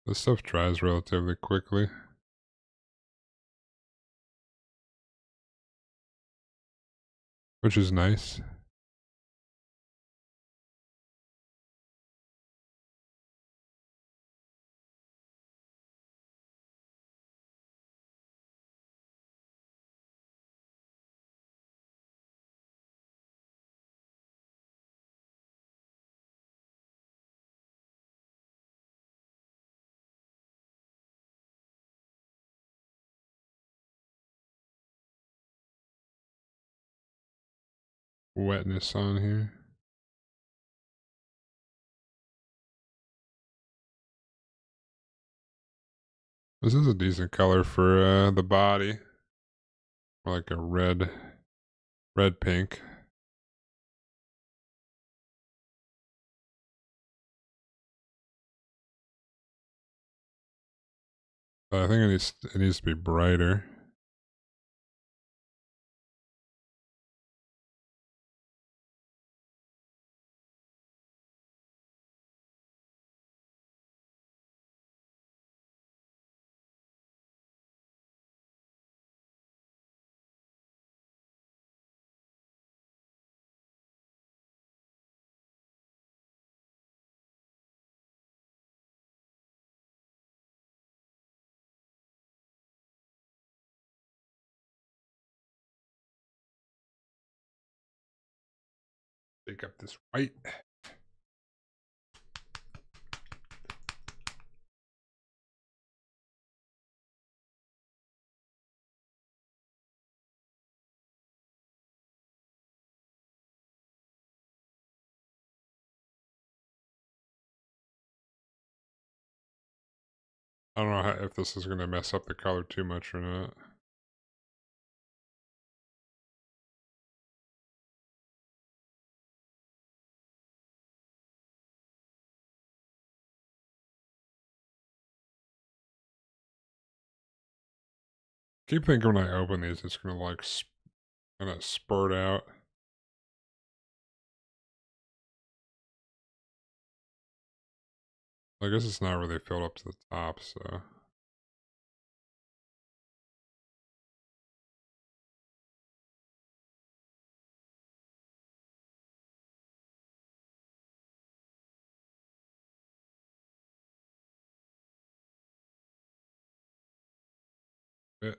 This stuff dries relatively quickly. which is nice. Wetness on here. This is a decent color for the body. Like a red pink. But I think it needs to be brighter. Take up this white. I don't know if this is going to mess up the color too much or not. Keep thinking when I open these, it's going to like kind of spurt out. I guess it's not really filled up to the top, so. A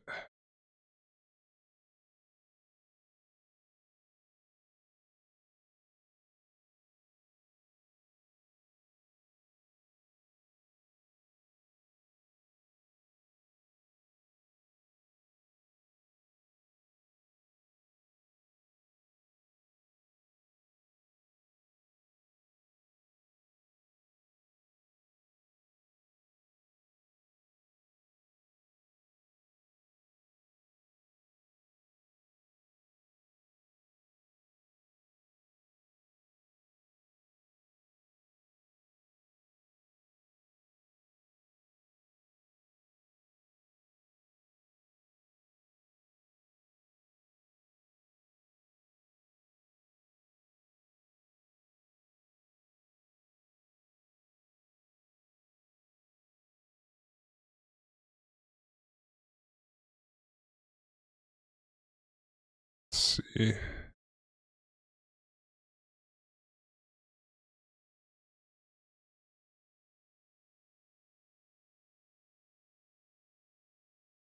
Let's see.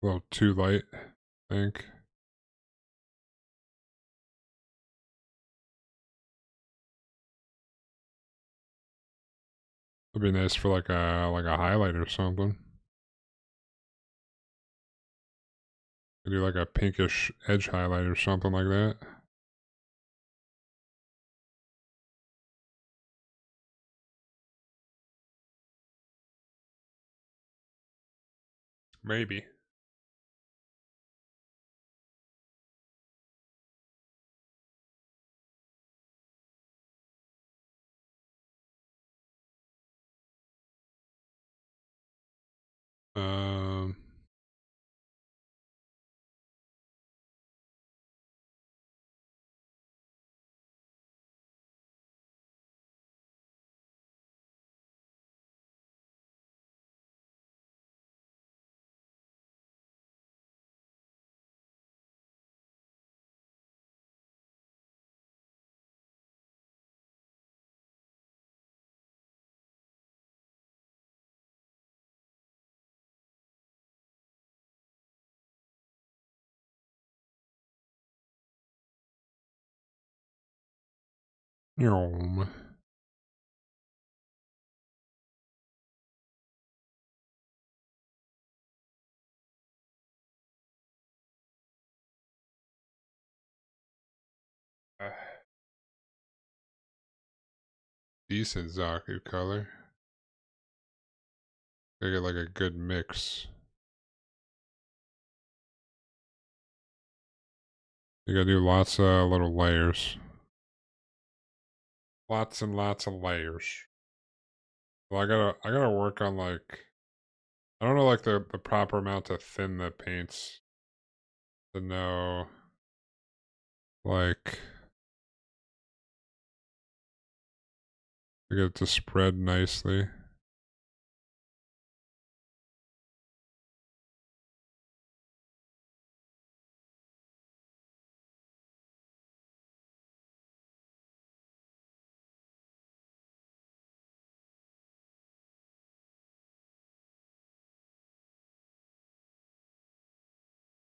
A little too light, I think. It'd be nice for like a highlight or something. Do like a pinkish edge highlight or something like that. Maybe. Um, Yum. Decent Zaku color. Gotta get like a good mix. You gotta do lots of little layers. Lots and lots of layers. Well, I gotta work on like I don't know like the proper amount to thin the paints to know like to get it to spread nicely.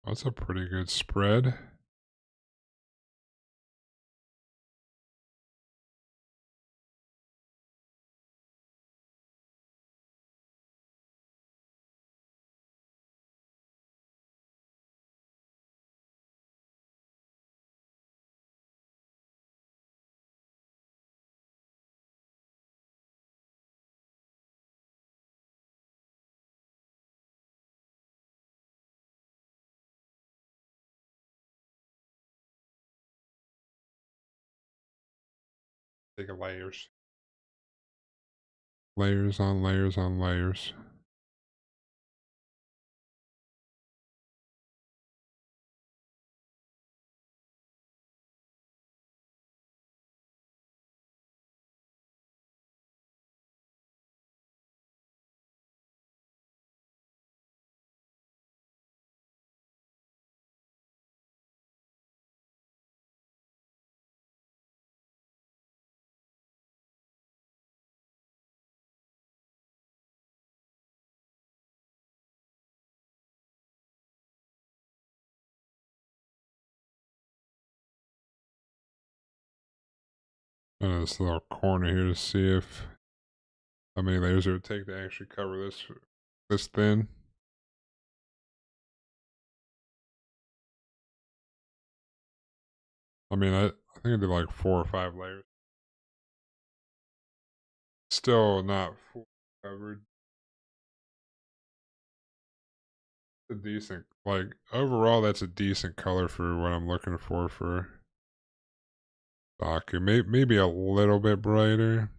That's a pretty good spread. Take a layers. Layers on layers on layers. This little corner here to see if how many layers it would take to actually cover this thin. I mean, I think I did like 4 or 5 layers. Still not full covered. A decent, like overall, that's a decent color for what I'm looking for Zaku. Maybe a little bit brighter.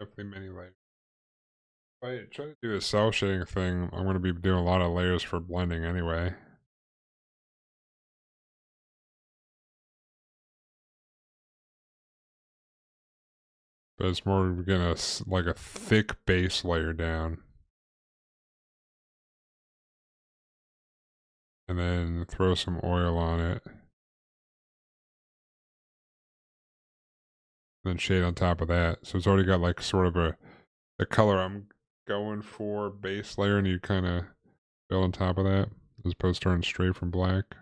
Definitely many layers. If I try to do a cell shading thing, I'm going to be doing a lot of layers for blending anyway. But it's more getting like a thick base layer down. And then throw some oil on it. And then shade on top of that. So it's already got like sort of the color I'm going for base layer, and you kind of build on top of that as opposed to starting straight from black.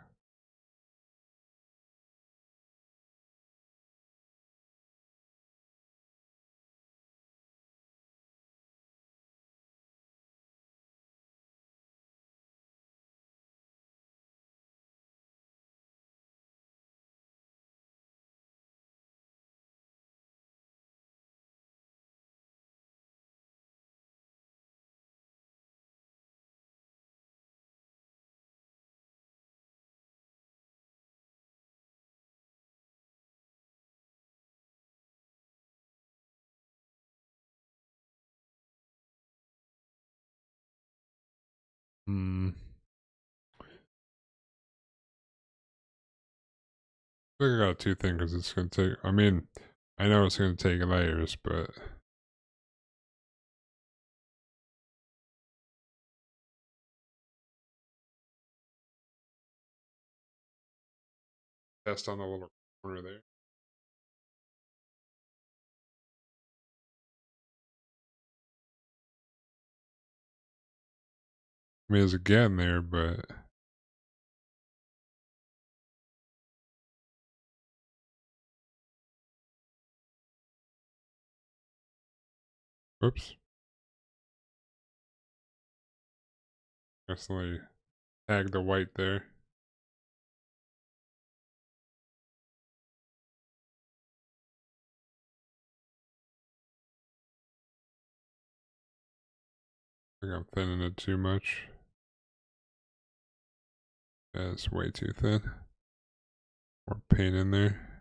Hmm. I think I got two things because it's gonna take. I mean, I know it's gonna take layers, but test on the little corner there. I mean, it's again there, but whoops. Accidentally tag the white there. I think I'm thinning it too much. Yeah, it's way too thin. More paint in there.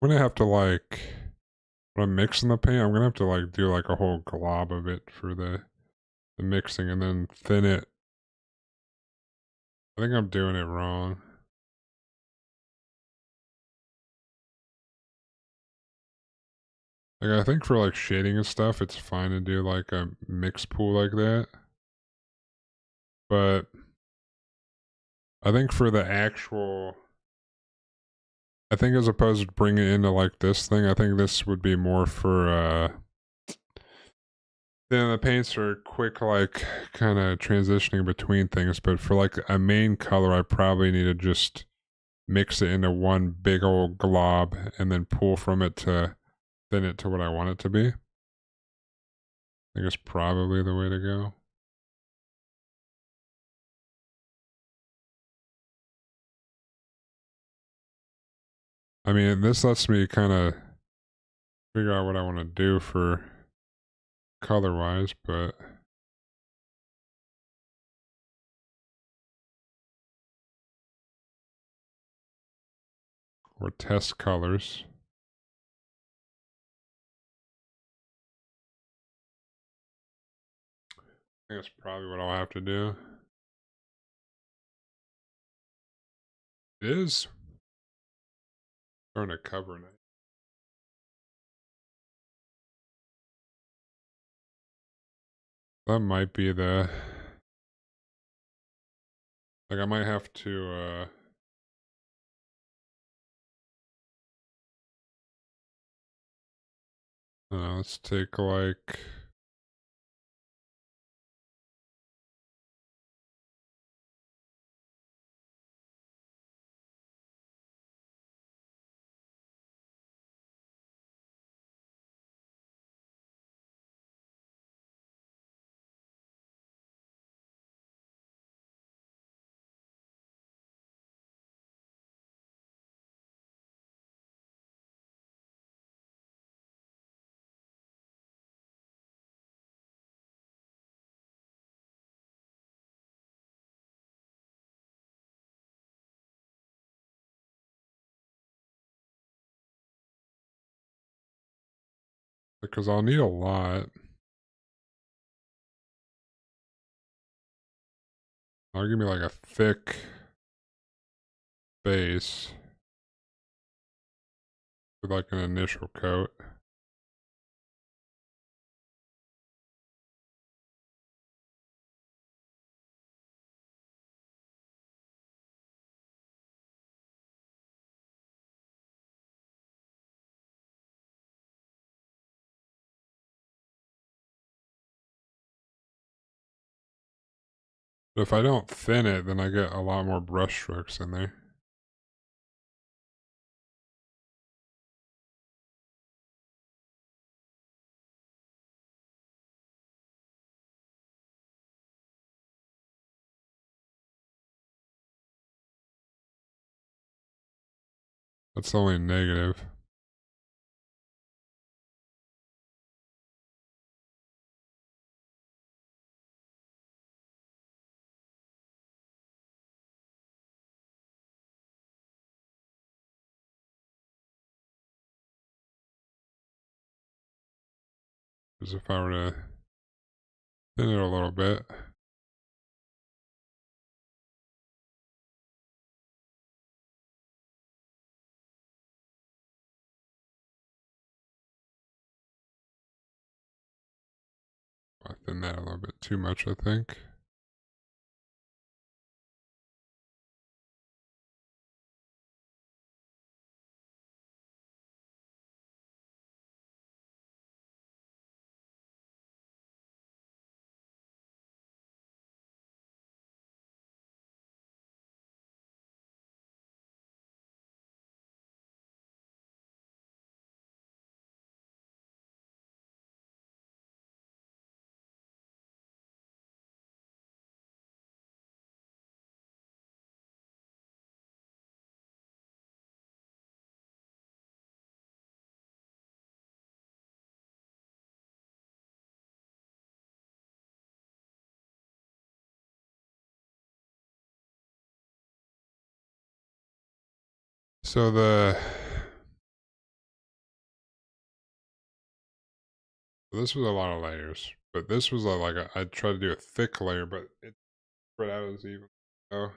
I'm gonna have to like when I'm mixing the paint, I'm gonna have to like do like a whole glob of it for the mixing and then thin it. I think I'm doing it wrong. Like I think for like shading and stuff, it's fine to do like a mix pool like that. But I think for the actual, I think as opposed to bringing it into like this thing, I think this would be more for then the paints are quick, like kind of transitioning between things. But for like a main color, I probably need to just mix it into one big old glob and then pull from it to thin it to what I want it to be. I think it's probably the way to go. I mean, this lets me kind of figure out what I want to do for color wise, but or test colors. I think that's probably what I'll have to do. It is starting to cover it. That might be the like I might have to let's take like because I'll need a lot. I'll give me like a thick base with like an initial coat. But if I don't thin it, then I get a lot more brush strokes in there. That's only negative. Because if I were to thin it a little bit, I thin that a little bit too much, I think. So this was a lot of layers, but this was I tried to do a thick layer, but it spread out as even. So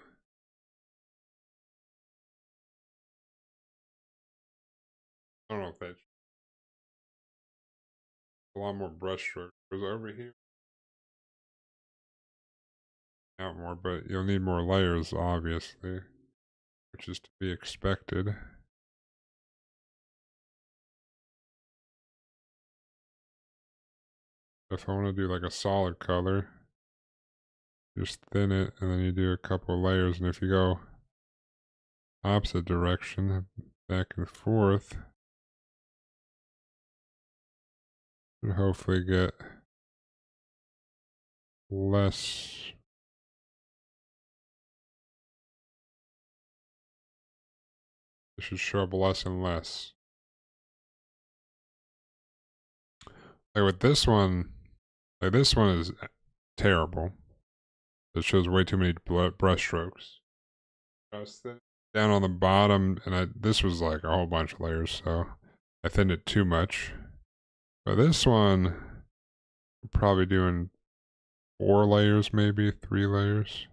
I don't know if that's a lot more brush strokes. Because over here, out more, but you'll need more layers, obviously, which is to be expected. If I want to do like a solid color, just thin it, and then you do a couple layers, and if you go opposite direction, back and forth, you hopefully get less. It should show up less and less. Like with this one, like this one is terrible. It shows way too many brush strokes. I was down on the bottom, and this was like a whole bunch of layers, so I thinned it too much. But this one, I'm probably doing 4 layers, maybe 3 layers,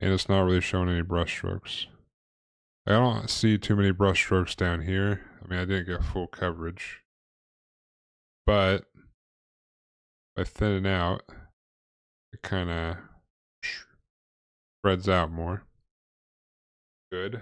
and it's not really showing any brush strokes. I don't see too many brush strokes down here. I mean, I didn't get full coverage, but by thinning out, it kind of spreads out more. Good.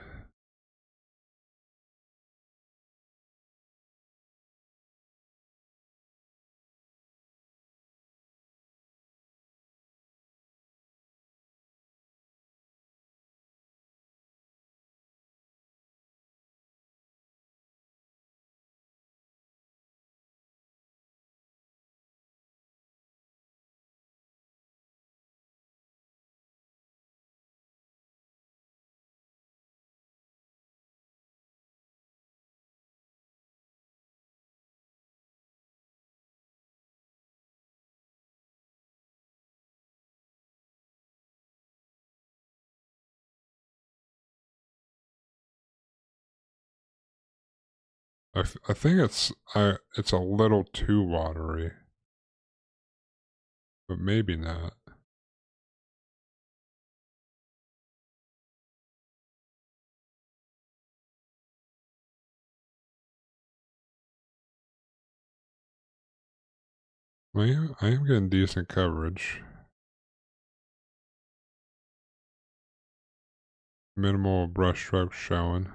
I think it's a little too watery, but maybe not. I am getting decent coverage. Minimal brush strokes showing.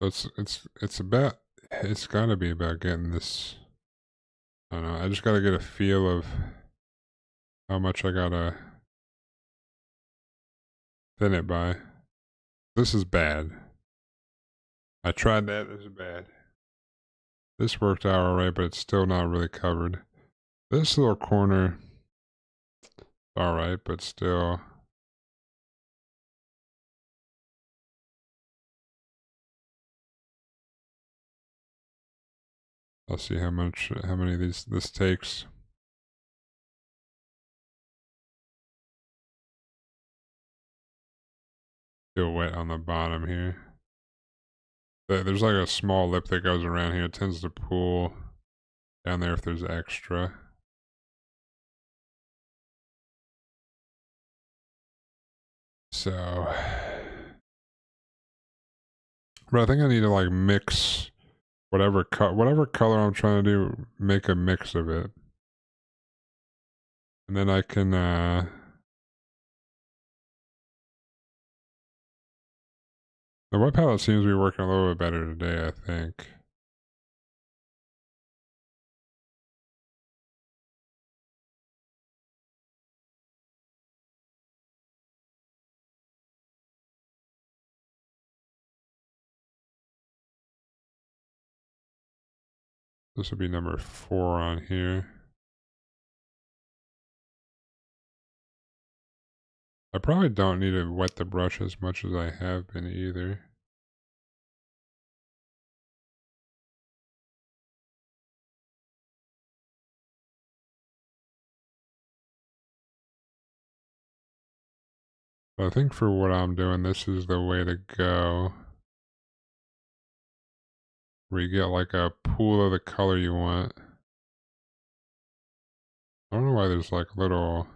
It's gotta be about getting this. I don't know. I just gotta get a feel of how much I gotta thin it by. This is bad. I tried that. This is bad. This worked out alright, but it's still not really covered. This little corner, alright, but still. I'll see how many of this takes. Still wet on the bottom here. There's like a small lip that goes around here. It tends to pull down there if there's extra. So, but I think I need to like mix whatever color I'm trying to do, make a mix of it. And then I can the wet palette seems to be working a little bit better today, I think. This would be number 4 on here. I probably don't need to wet the brush as much as I have been either. But I think for what I'm doing, this is the way to go. Where you get like a pool of the color you want. I don't know why there's like little...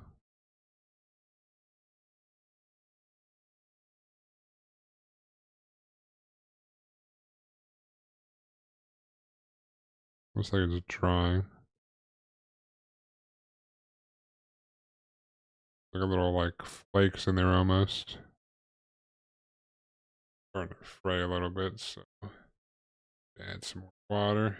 Looks like it's a drawing. Like a little like flakes in there almost. Starting to fray a little bit, so add some more water.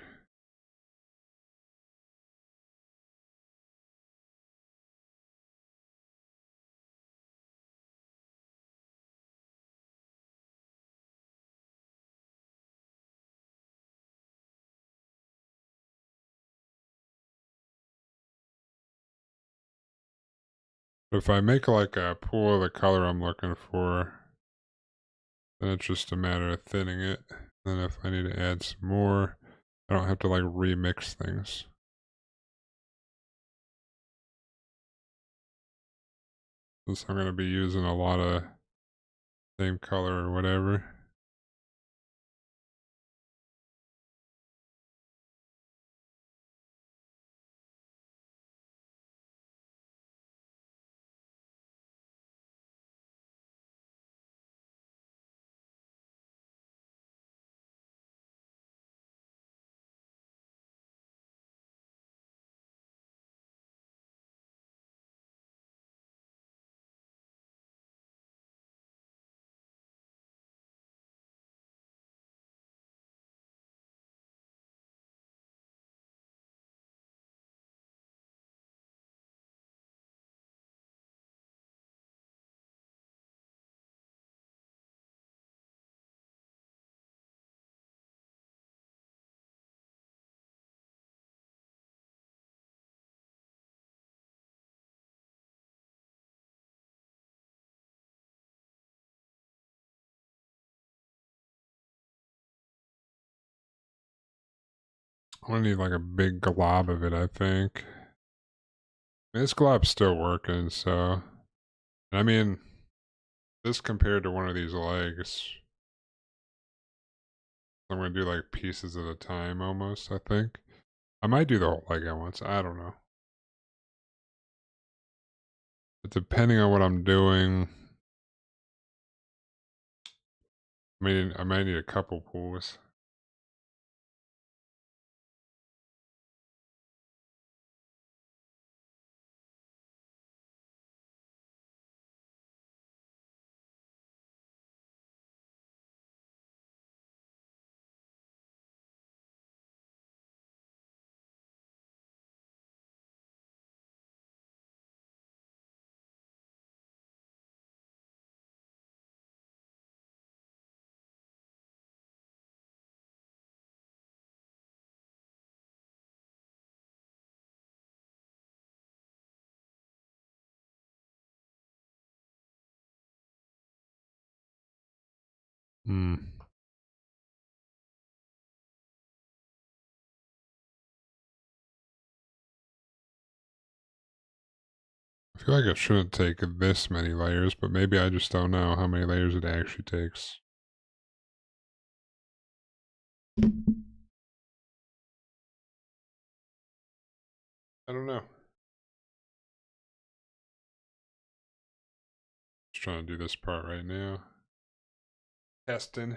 If I make like a pool of the color I'm looking for, then it's just a matter of thinning it. Then if I need to add some more, I don't have to like remix things. Since I'm going to be using a lot of same color or whatever. I'm going to need like a big glob of it, I think. This glob's still working, so... I mean, this compared to one of these legs, I'm going to do like pieces at a time almost, I think. I might do the whole leg at once, I don't know. But depending on what I'm doing, I might need a couple pools. Hmm. I feel like it shouldn't take this many layers, but maybe I just don't know how many layers it actually takes. I don't know. Just trying to do this part right now. Testing.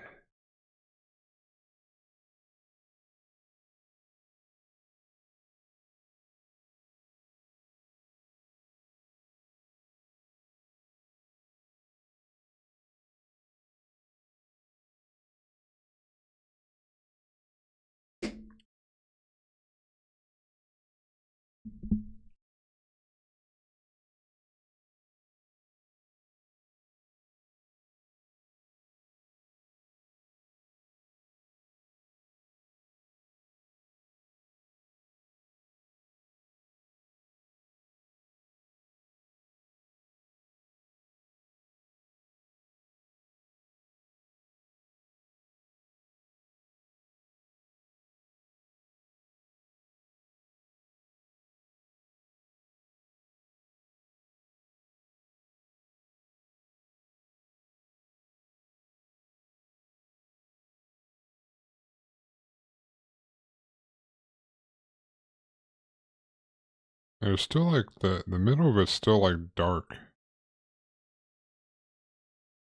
There's still like the middle of it's still like dark.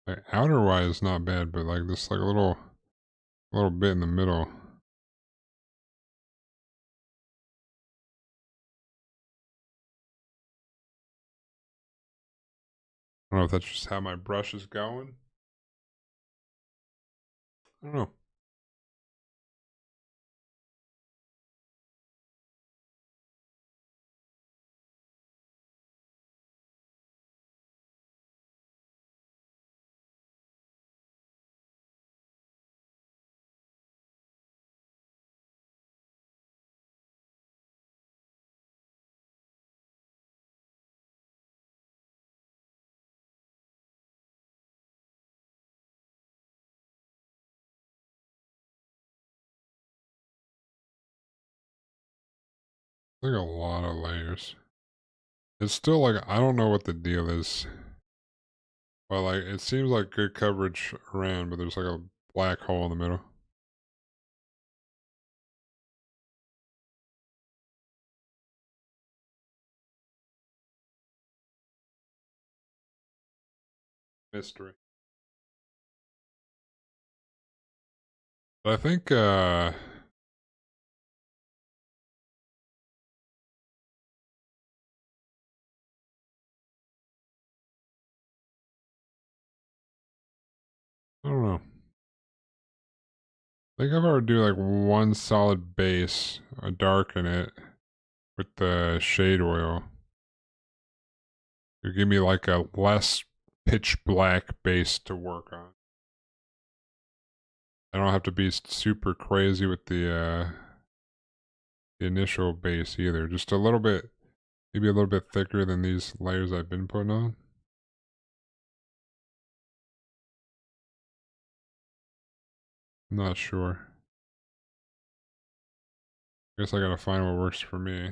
Like outer wise not bad, but like this like a little bit in the middle. I don't know if that's just how my brush is going. I don't know. Like a lot of layers. It's still like I don't know what the deal is. Well, like it seems like good coverage around, but there's like a black hole in the middle. Mystery. But I think I don't know. I think I've ever do like one solid base, darken it with the shade oil. You give me like a less pitch black base to work on. I don't have to be super crazy with the initial base either. Just a little bit, maybe a little bit thicker than these layers I've been putting on. I'm not sure. Guess I gotta find what works for me.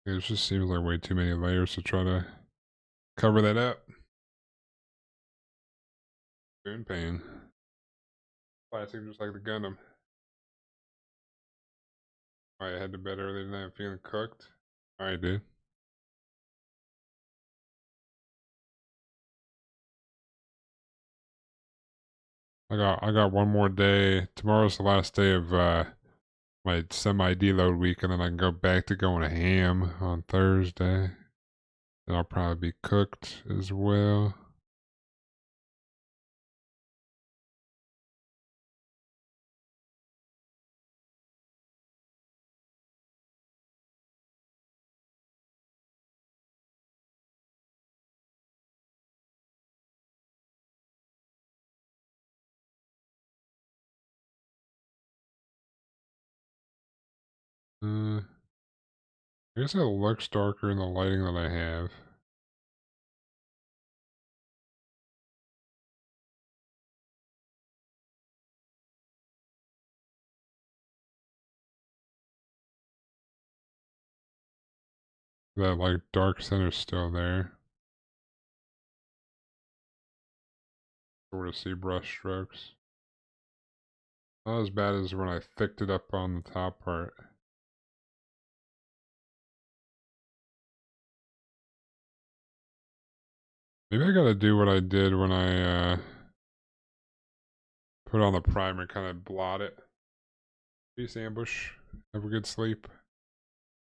It just seems like way too many layers to try to cover that up. Spoon pain. Plastic just like the Gundam. Alright, I had to bed early tonight feeling cooked. Alright, dude. I got one more day. Tomorrow's the last day of my semi deload week, and then I can go back to going to ham on Thursday. Then I'll probably be cooked as well. I guess it looks darker in the lighting that I have. That like dark center's still there. Sort of see brush strokes. Not as bad as when I thicked it up on the top part. Maybe I gotta do what I did when I put on the primer, kind of blot it. Peace, Ambush. Have a good sleep.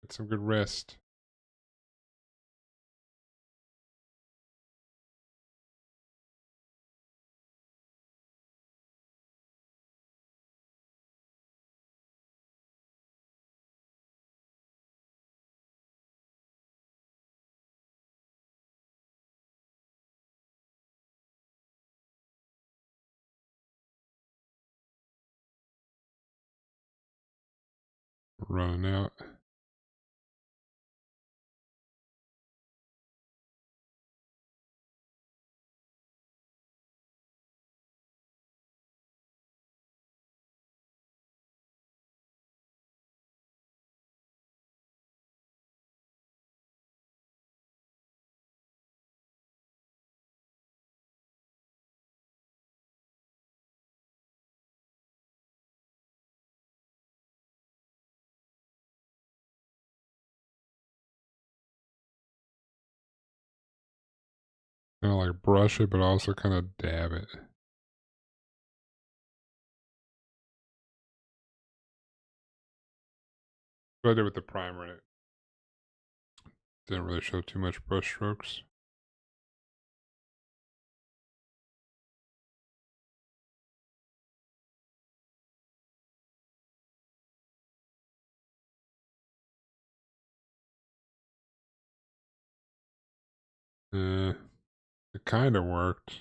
Get some good rest. Running out. Kind of like brush it, but also kind of dab it. What I did with the primer, it didn't really show too much brush strokes. It kind of worked.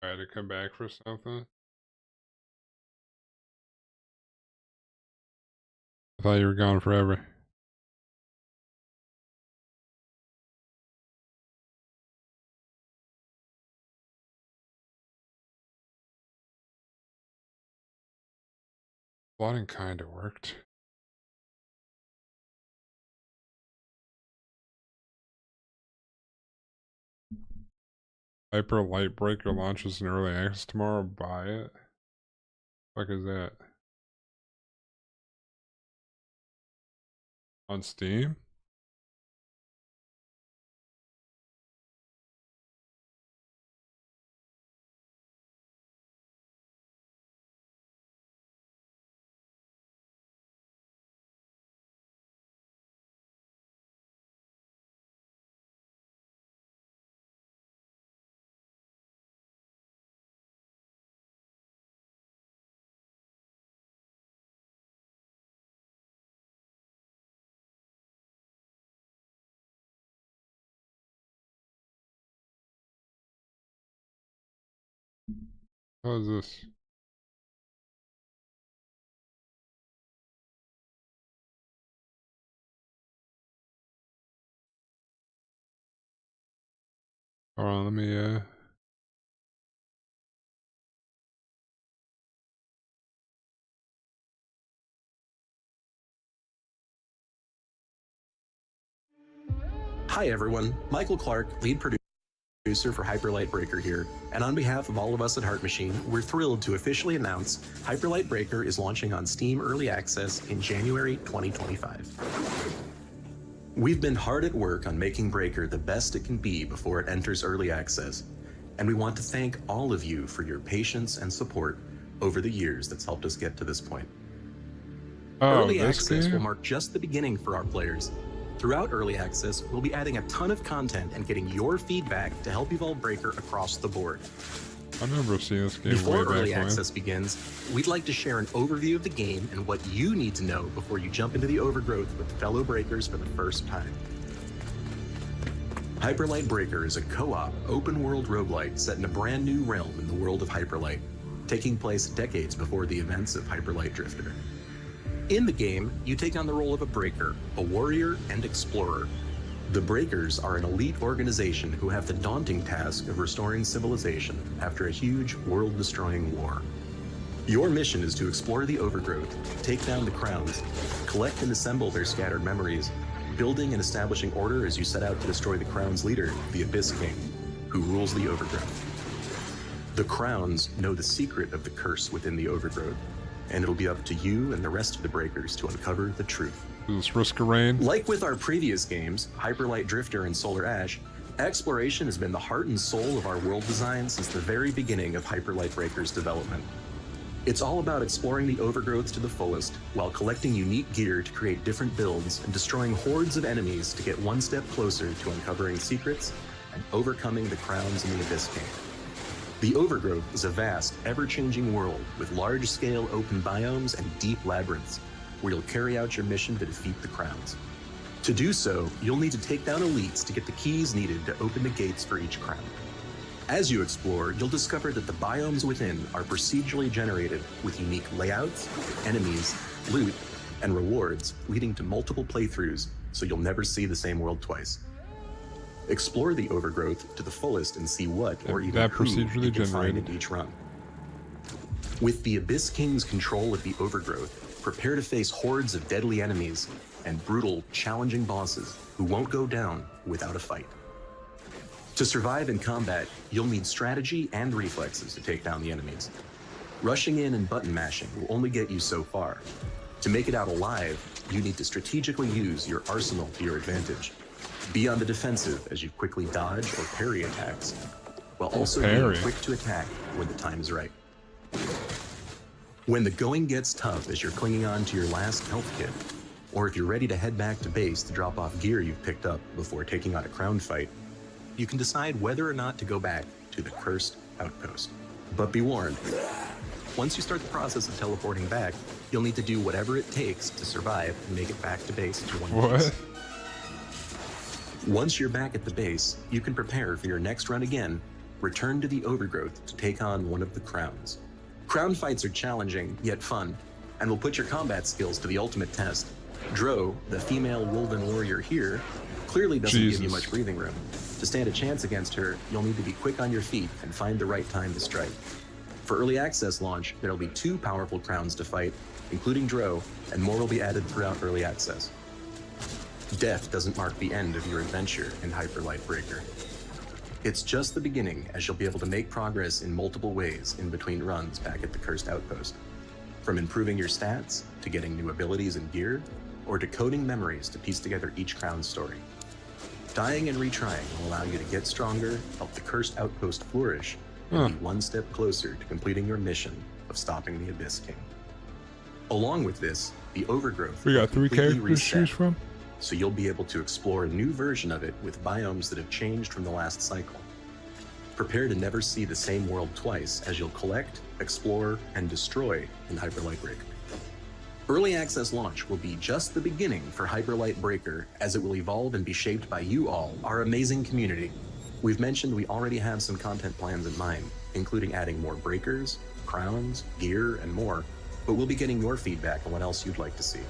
I had to come back for something. I thought you were gone forever. Blotting kind of worked. Hyper Light Breaker launches in early access tomorrow. Buy it. Fuck is that? On Steam? What is this? Hold on, let me Hi everyone, Michael Clark, lead producer for Hyperlight Breaker here, and on behalf of all of us at Heart Machine, we're thrilled to officially announce Hyperlight Breaker is launching on Steam Early Access in January 2025. We've been hard at work on making Breaker the best it can be before it enters Early Access, and we want to thank all of you for your patience and support over the years that's helped us get to this point. Early Access will mark just the beginning for our players. Throughout Early Access, we'll be adding a ton of content and getting your feedback to help evolve Breaker across the board. I remember seeing this game Before way back early when. access begins, we'd like to share an overview of the game and what you need to know before you jump into the overgrowth with fellow breakers for the first time. Hyperlight Breaker is a co-op, open-world roguelite set in a brand new realm in the world of Hyperlight, taking place decades before the events of Hyperlight Drifter. In the game, you take on the role of a breaker, a warrior, and explorer. The Breakers are an elite organization who have the daunting task of restoring civilization after a huge, world-destroying war. Your mission is to explore the overgrowth, take down the crowns, collect and assemble their scattered memories, building and establishing order as you set out to destroy the crown's leader, the Abyss King, who rules the overgrowth. The crowns know the secret of the curse within the overgrowth, and it'll be up to you and the rest of the Breakers to uncover the truth. Does this risk a rain? Like with our previous games, Hyperlight Drifter and Solar Ash, exploration has been the heart and soul of our world design since the very beginning of Hyperlight Breaker's development. It's all about exploring the overgrowth to the fullest, while collecting unique gear to create different builds and destroying hordes of enemies to get one step closer to uncovering secrets and overcoming the crowns in the Abyss King. The overgrowth is a vast, ever-changing world with large-scale open biomes and deep labyrinths, where you'll carry out your mission to defeat the crowns. To do so, you'll need to take down elites to get the keys needed to open the gates for each crown. As you explore, you'll discover that the biomes within are procedurally generated with unique layouts, enemies, loot, and rewards, leading to multiple playthroughs, so you'll never see the same world twice. Explore the overgrowth to the fullest and see what, or even who, you can find in each run. With the Abyss King's control of the overgrowth, prepare to face hordes of deadly enemies and brutal, challenging bosses who won't go down without a fight. To survive in combat, you'll need strategy and reflexes to take down the enemies. Rushing in and button mashing will only get you so far. To make it out alive, you need to strategically use your arsenal to your advantage. Be on the defensive as you quickly dodge or parry attacks, while also being quick to attack when the time is right. When the going gets tough as you're clinging on to your last health kit, or if you're ready to head back to base to drop off gear you've picked up before taking on a crown fight, you can decide whether or not to go back to the cursed outpost. But be warned, once you start the process of teleporting back, you'll need to do whatever it takes to survive and make it back to base in one piece. Once you're back at the base, you can prepare for your next run again, return to the overgrowth to take on one of the crowns. Crown fights are challenging, yet fun, and will put your combat skills to the ultimate test. Dro, the female Wolven warrior here, clearly doesn't give you much breathing room. To stand a chance against her, you'll need to be quick on your feet and find the right time to strike. For early access launch, there'll be 2 powerful crowns to fight, including Dro, and more will be added throughout early access. Death doesn't mark the end of your adventure in Hyperlight Breaker. It's just the beginning, as you'll be able to make progress in multiple ways in between runs back at the Cursed Outpost. From improving your stats, to getting new abilities and gear, or decoding memories to piece together each crown's story. Dying and retrying will allow you to get stronger, help the Cursed Outpost flourish, and be one step closer to completing your mission of stopping the Abyss King. Along with this, the Overgrowth we got 3 characters to choose from, so you'll be able to explore a new version of it with biomes that have changed from the last cycle. Prepare to never see the same world twice as you'll collect, explore, and destroy in Hyperlight Breaker. Early access launch will be just the beginning for Hyperlight Breaker, as it will evolve and be shaped by you all, our amazing community. We've mentioned we already have some content plans in mind, including adding more breakers, crowns, gear, and more, but we'll be getting your feedback on what else you'd like to see.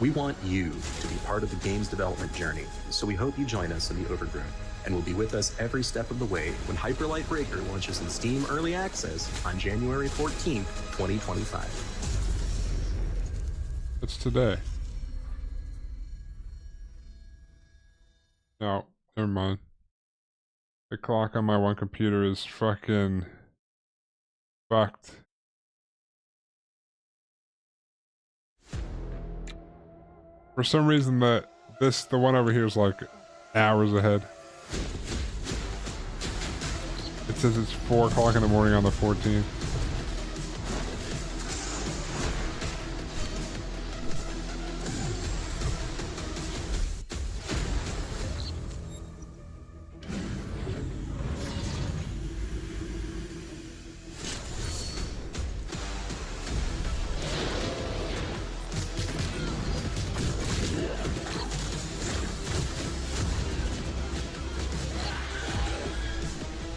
We want you to be part of the game's development journey, so we hope you join us in the Overgrowth, and will be with us every step of the way when Hyperlight Breaker launches in Steam Early Access on January 14th, 2025. It's today. No, never mind. The clock on my one computer is fucking fucked. For some reason the one over here is like hours ahead. It says it's 4 o'clock in the morning on the 14th.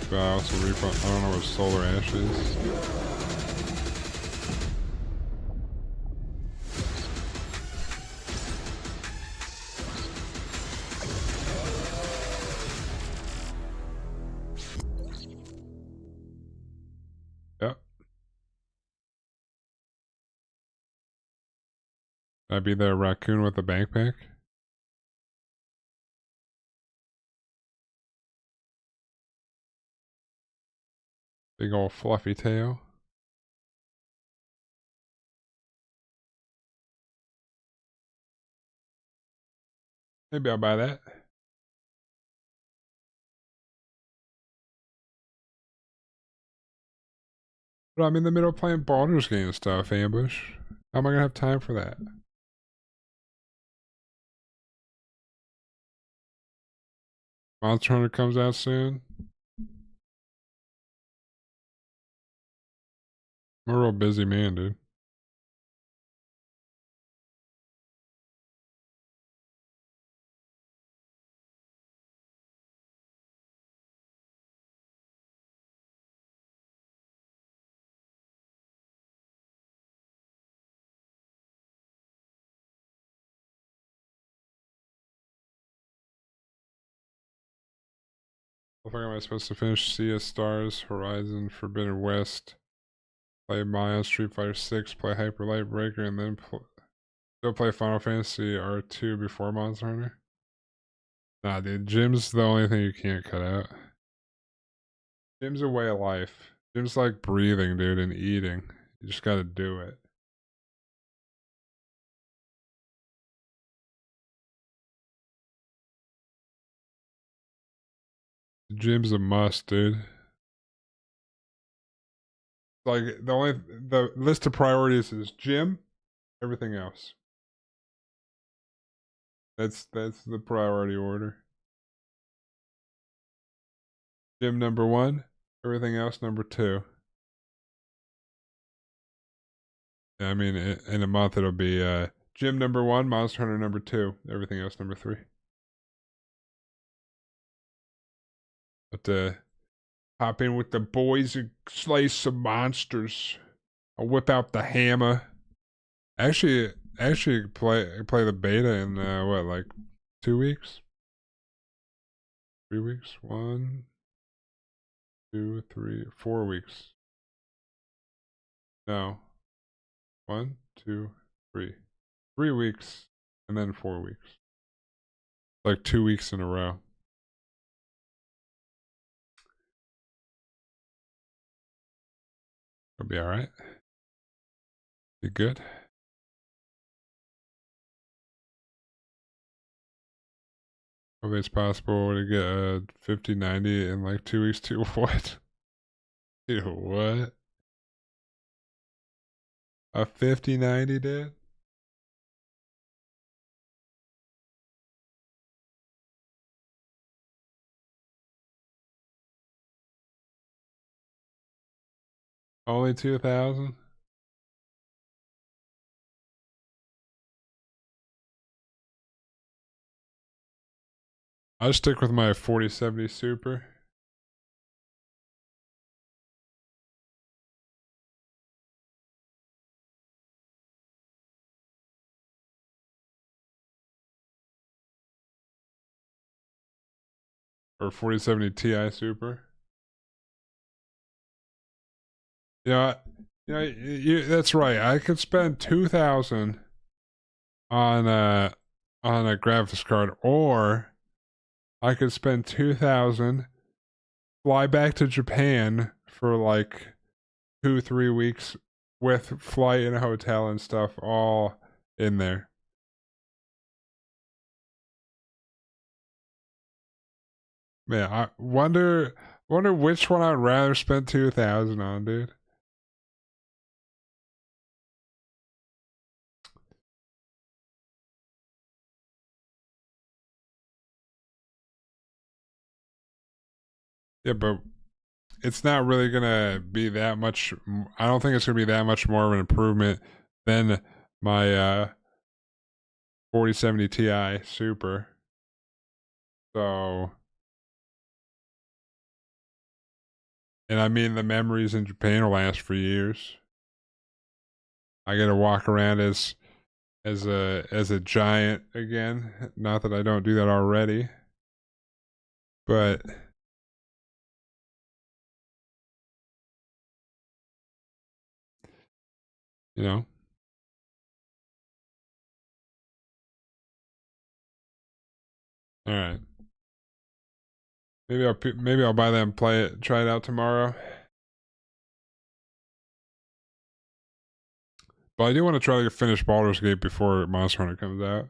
But I also refund. I don't know what solar ash is. Yep. I'd be the raccoon with the backpack. Big old fluffy tail. Maybe I'll buy that. But I'm in the middle of playing Baldur's Gate and stuff, Ambush. How am I gonna have time for that? Monster Hunter comes out soon. I'm a real busy man, dude. How the fuck am I supposed to finish Sea of Stars, Horizon, Forbidden West, play Maya, Street Fighter 6, play Hyper Light Breaker, and then still play Final Fantasy R2 before Monster Hunter? Nah, dude, gym's the only thing you can't cut out. Gym's a way of life. Gym's like breathing, dude, and eating. You just gotta do it. The gym's a must, dude. Like the list of priorities is gym, everything else. That's the priority order. Gym number 1, everything else number 2. Yeah, I mean, in a month it'll be gym number 1, Monster Hunter number 2, everything else number 3. But hop in with the boys and slay some monsters. I'll whip out the hammer. Actually, play the beta in what, like 2 weeks, 3 weeks, 1, 2, 3, 4 weeks. No, 1, 2, 3, 3 weeks, and then 4 weeks. Like 2 weeks in a row. It'll be all right. Be good. Hopefully it's possible to get a 50/90 in like 2 weeks too. What? Dude, what? A 50/90, dude? Only 2,000? I'll stick with my 4070 Super. Or 4070 Ti Super. You know, that's right. I could spend 2,000 on a graphics card, or I could spend 2,000, fly back to Japan for like 2-3 weeks with flight and a hotel and stuff all in there. Man, I wonder which one I'd rather spend 2,000 on, dude. Yeah, but it's not really gonna be that much. I don't think it's gonna be that much more of an improvement than my 4070 Ti Super. So And I mean, the memories in Japan will last for years. I get to walk around as a giant again. Not that I don't do that already, but you know, all right. Maybe I'll buy that and play it, try it out tomorrow. But I do want to try to finish Baldur's Gate before Monster Hunter comes out.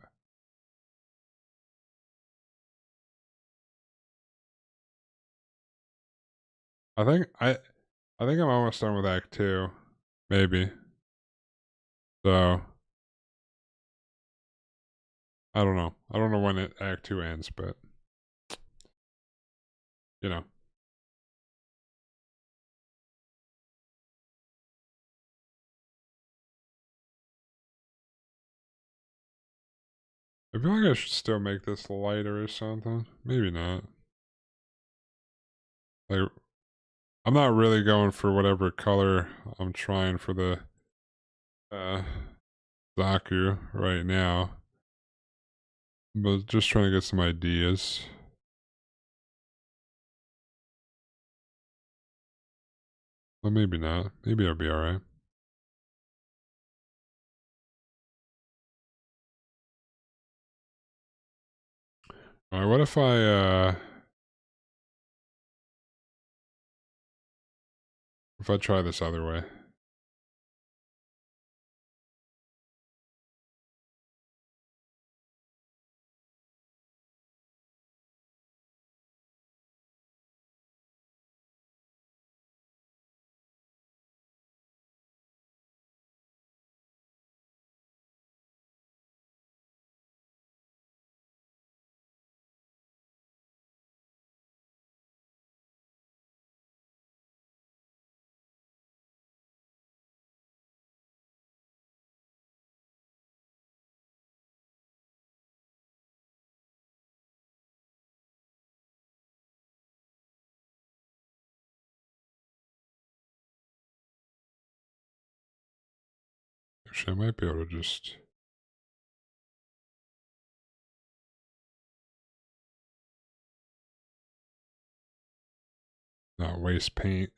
I think I'm almost done with Act 2. Maybe. So I don't know. I don't know when Act 2 ends, but you know. I feel like I should still make this lighter or something. Maybe not. Like I'm not really going for whatever color I'm trying for the uh Zaku right now. But just trying to get some ideas. Well, maybe not. Maybe I'll be alright. Alright, what if I try this other way? Actually, I might be able to just not waste paint.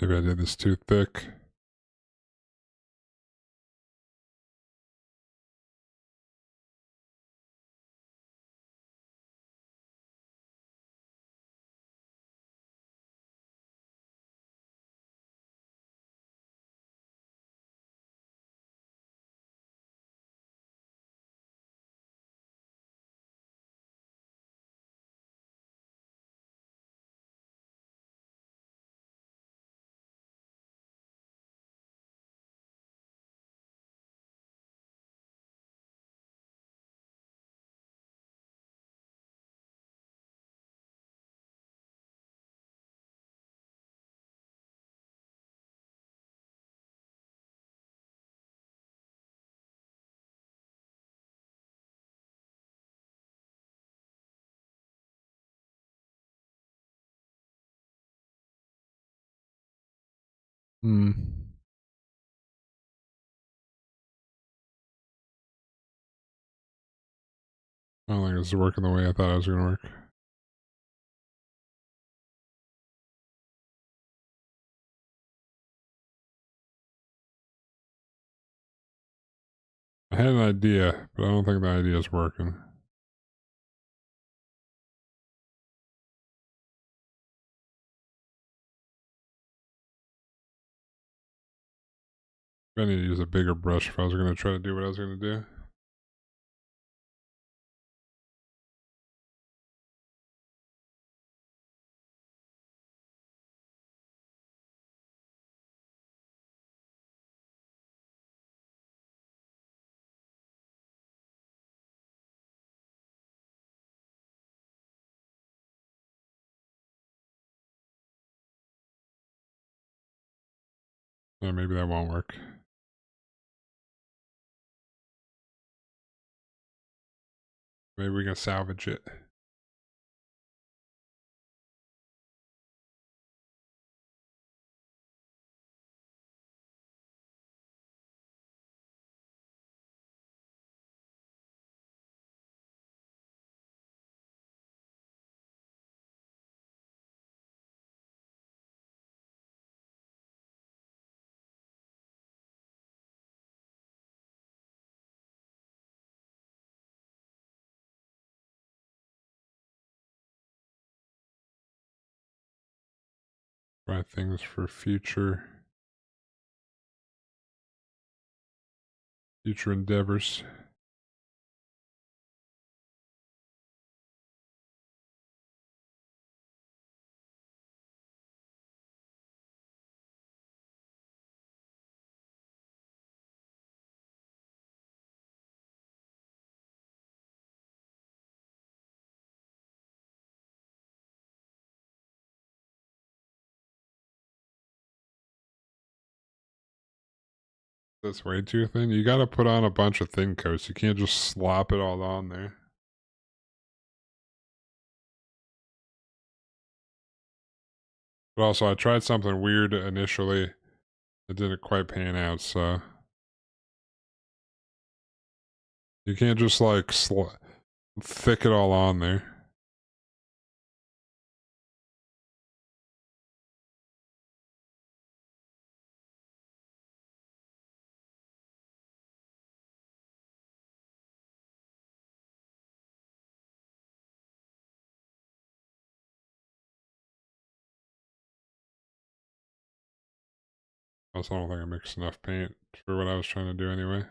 Maybe I did this too thick. Hmm. I don't think this is working the way I thought it was going to work. I had an idea, but I don't think the idea is working. I need to use a bigger brush if I was going to try to do what I was going to do. Yeah, maybe that won't work. Maybe we can salvage it. Try things for future endeavors. That's way too thin. You gotta put on a bunch of thin coats. You can't just slop it all on there. But also, I tried something weird initially. It didn't quite pan out, so... You can't just, like, thick it all on there. Also, I don't think I mixed enough paint for what I was trying to do anyway.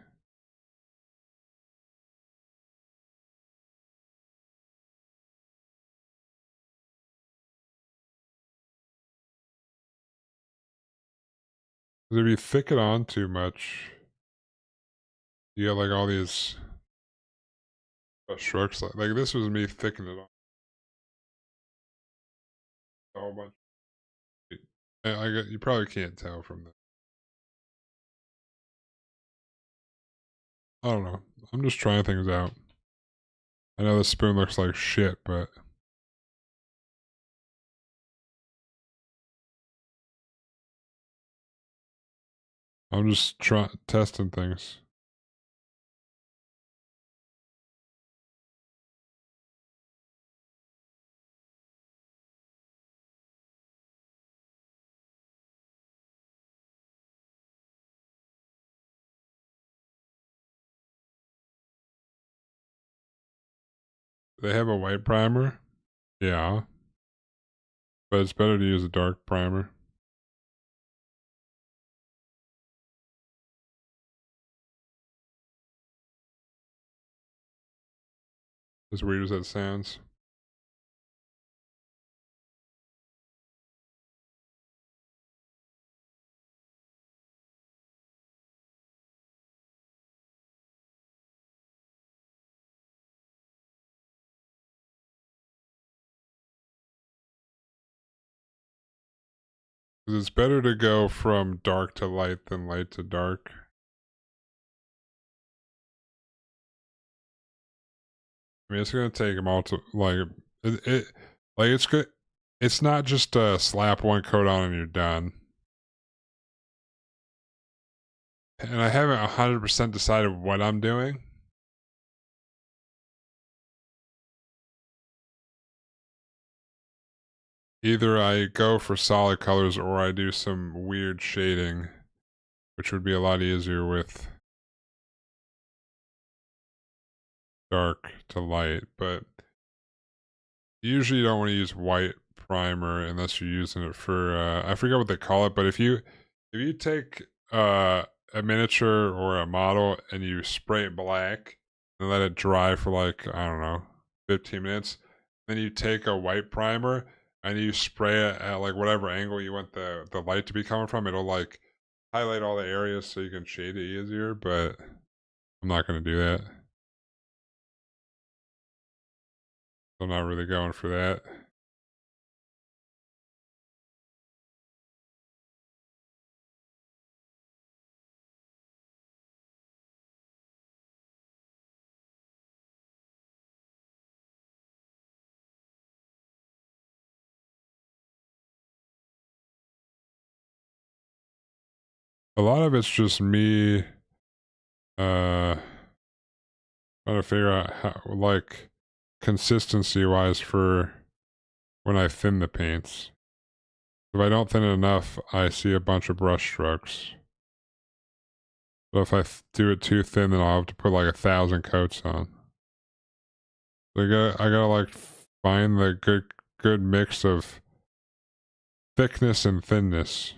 Because if you thick it on too much, you get like all these strokes. Like this was me thickening it on a whole bunch. You probably can't tell from the. I don't know. I'm just trying things out. I know this spoon looks like shit, but I'm just testing things. They have a white primer. Yeah, but it's better to use a dark primer. As weird as that sounds. Because it's better to go from dark to light than light to dark. I mean, it's gonna take them all to like it's good. It's not just slap one coat on and you're done. and I haven't 100% decided what I'm doing. Either I go for solid colors or I do some weird shading, which would be a lot easier with dark to light, but usually you don't want to use white primer unless you're using it for I forget what they call it, but if you take a miniature or a model and you spray it black and let it dry for like, I don't know, 15 minutes, then you take a white primer and you spray it at like whatever angle you want the light to be coming from, it'll like highlight all the areas so you can shade it easier, but I'm not going to do that. I'm not really going for that. A lot of it's just me uh trying to figure out how, like, consistency wise for when I thin the paints. If I don't thin it enough, I see a bunch of brush strokes. But if I do it too thin, then I'll have to put like 1,000 coats on. So I gotta like find the good mix of thickness and thinness.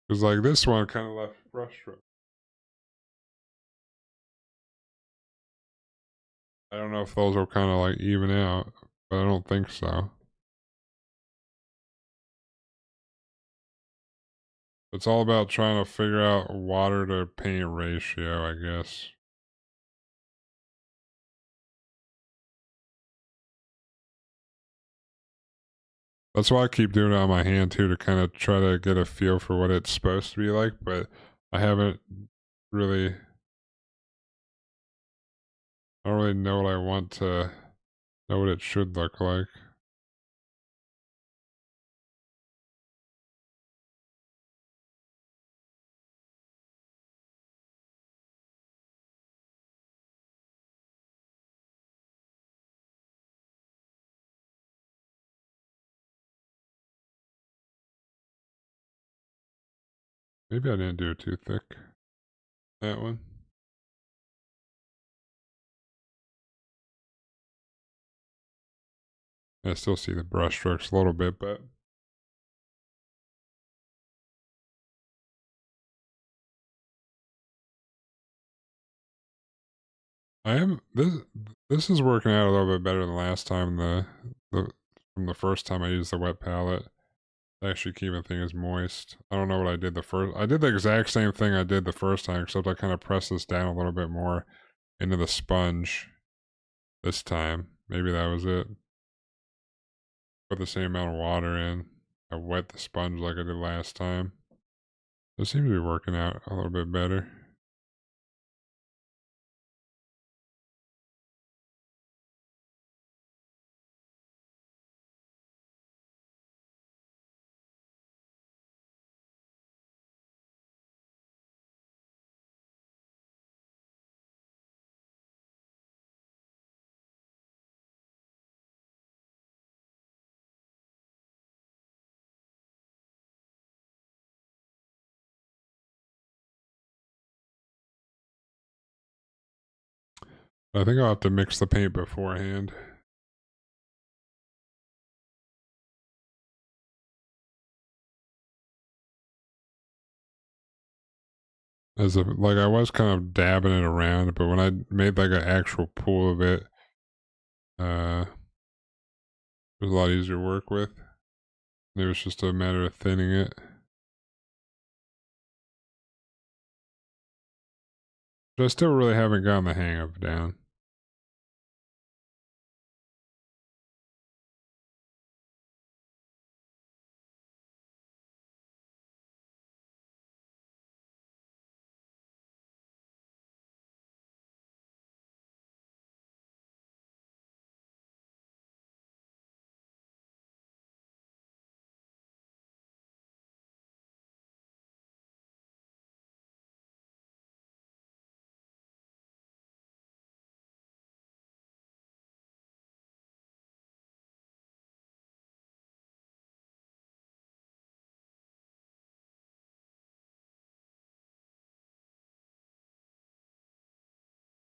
Cause like this one kind of left brush stroke. I don't know if those will kind of like even out, but I don't think so. It's all about trying to figure out water to paint ratio, I guess. That's why I keep doing it on my hand too, to kind of try to get a feel for what it's supposed to be like, but I haven't really, I don't really know what I want to know what it should look like. Maybe I didn't do it too thick. That one. I still see the brush strokes a little bit, but this is working out a little bit better than last time. The from the first time I used the wet palette, actually keeping things moist. I don't know what I did the first. I did the exact same thing I did the first time, except I kind of pressed this down a little bit more into the sponge this time. Maybe that was it. Put the same amount of water in. I wet the sponge like I did last time. It seems to be working out a little bit better. I think I'll have to mix the paint beforehand. As if, like, I was kind of dabbing it around, but when I made like an actual pool of it, it was a lot easier to work with. It was just a matter of thinning it. But I still really haven't gotten the hang of down.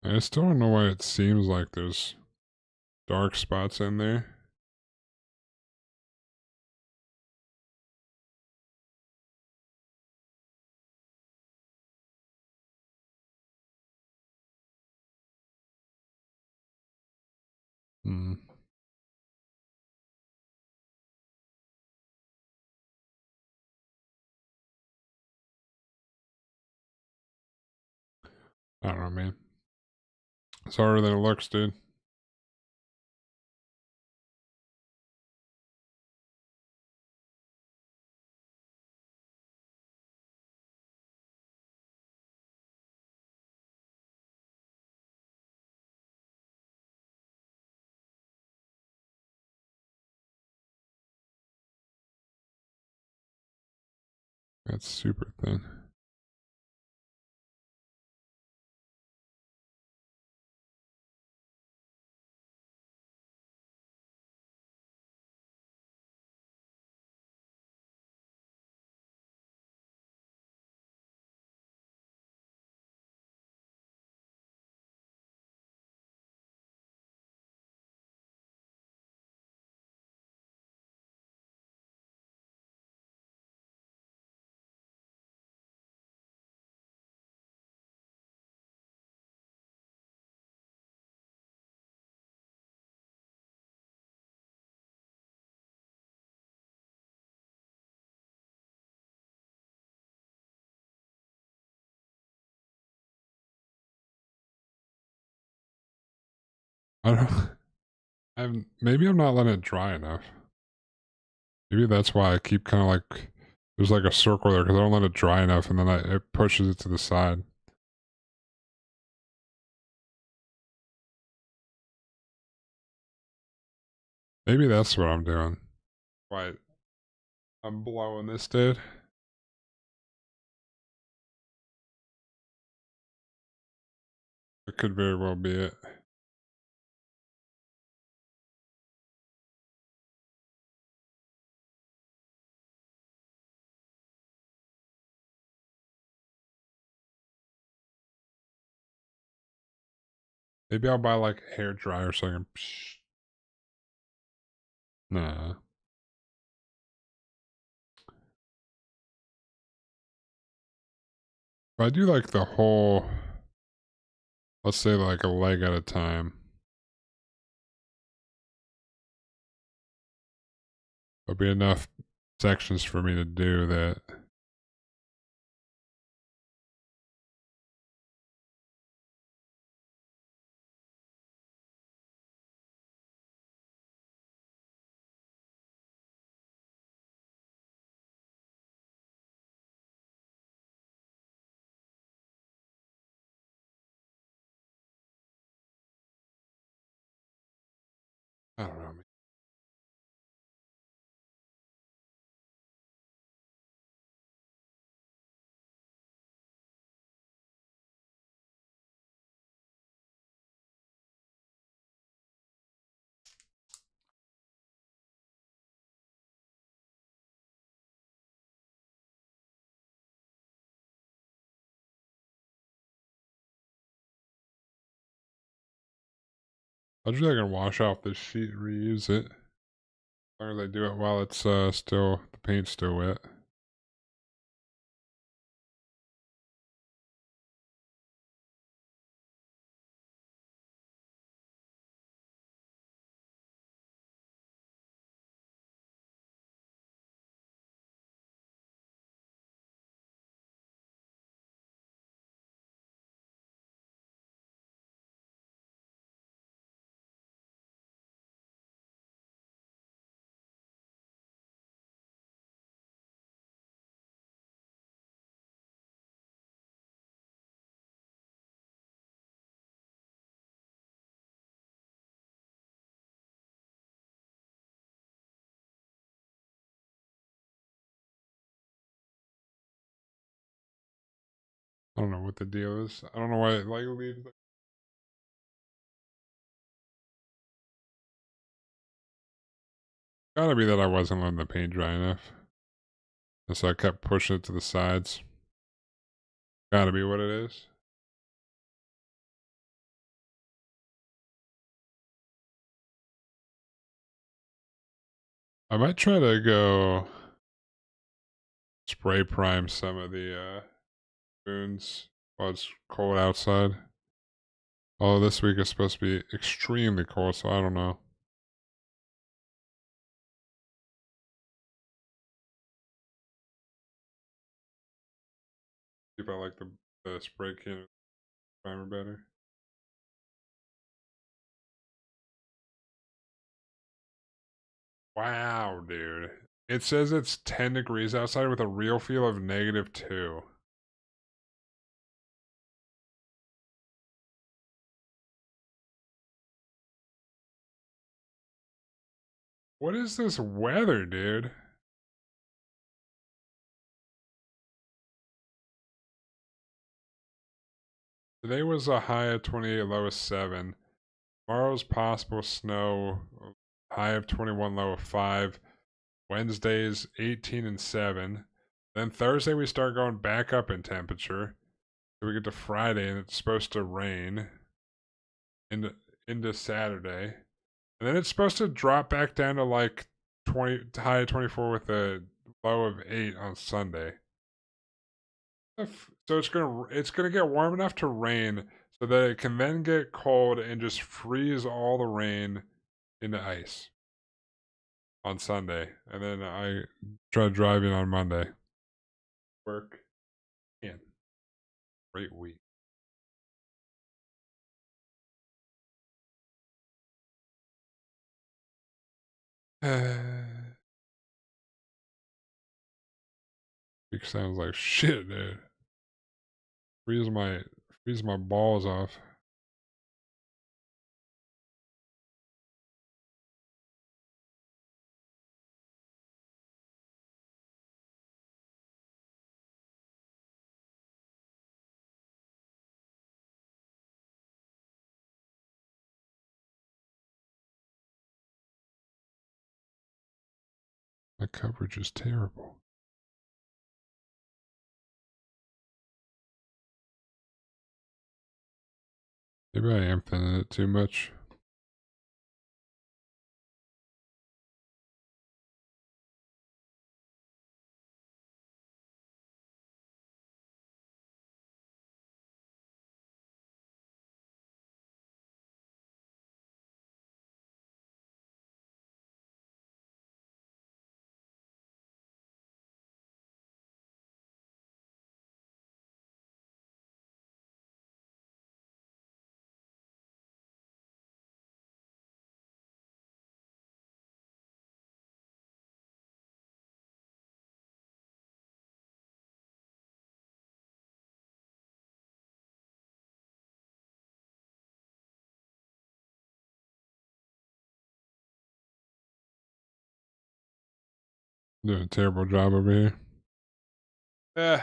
I still don't know why it seems like there's dark spots in there. Hmm. I don't know, man. It's harder than it looks, dude. That's super thin. I don't. Maybe I'm not letting it dry enough. Maybe that's why I keep kind of like there's like a circle there because I don't let it dry enough, and then it pushes it to the side. Maybe that's what I'm doing. Why I'm blowing this, dude. It could very well be it. Maybe I'll buy like a hair dryer so I can. Psh. Nah. If I do like the whole, let's say like a leg at a time, there'll be enough sections for me to do that. I don't know. I'll just like wash off this sheet and reuse it. As long as I do it while it's still the paint's still wet. I don't know what the deal is. I don't know why it like leaves. Gotta be that I wasn't letting the paint dry enough. And so I kept pushing it to the sides. Gotta be what it is. I might try to go spray prime some of the spoons while it's cold outside. Although this week is supposed to be extremely cold, so I don't know. See if I like the spray can primer better. Wow, dude. It says it's 10 degrees outside with a real feel of -2. What is this weather, dude? Today was a high of 28, low of 7. Tomorrow's possible snow, high of 21, low of 5. Wednesday's 18 and 7. Then Thursday we start going back up in temperature. So we get to Friday and it's supposed to rain into Saturday. And then it's supposed to drop back down to like 20, high of 24 with a low of 8 on Sunday. So it's gonna get warm enough to rain so that it can then get cold and just freeze all the rain into ice on Sunday. And then I try driving on Monday. Work in. Great week. Week sounds like shit, dude. Freeze my freeze my balls off. My coverage is terrible. Maybe I am thinning it too much. I'm doing a terrible job over here. Eh.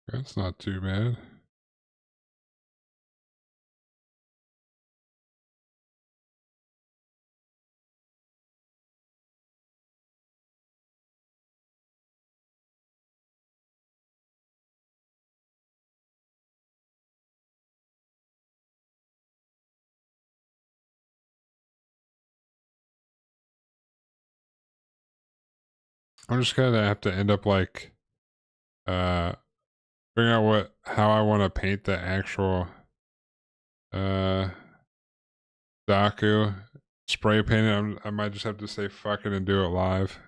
That's not too bad. I'm just gonna have to end up like figuring out how I want to paint the actual uh Zaku. Spray paint it. I might just have to say fuck it and do it live.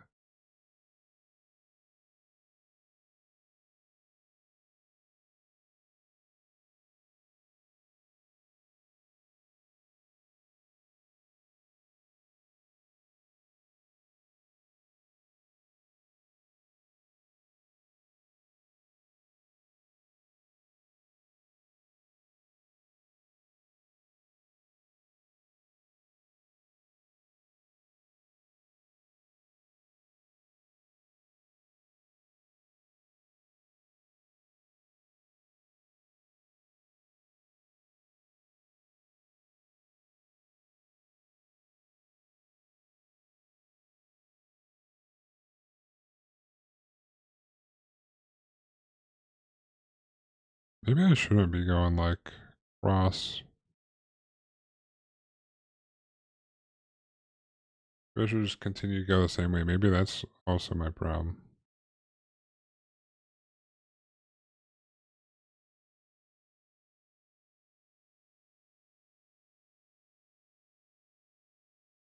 Maybe I shouldn't be going like cross. Maybe I should just continue to go the same way. Maybe that's also my problem.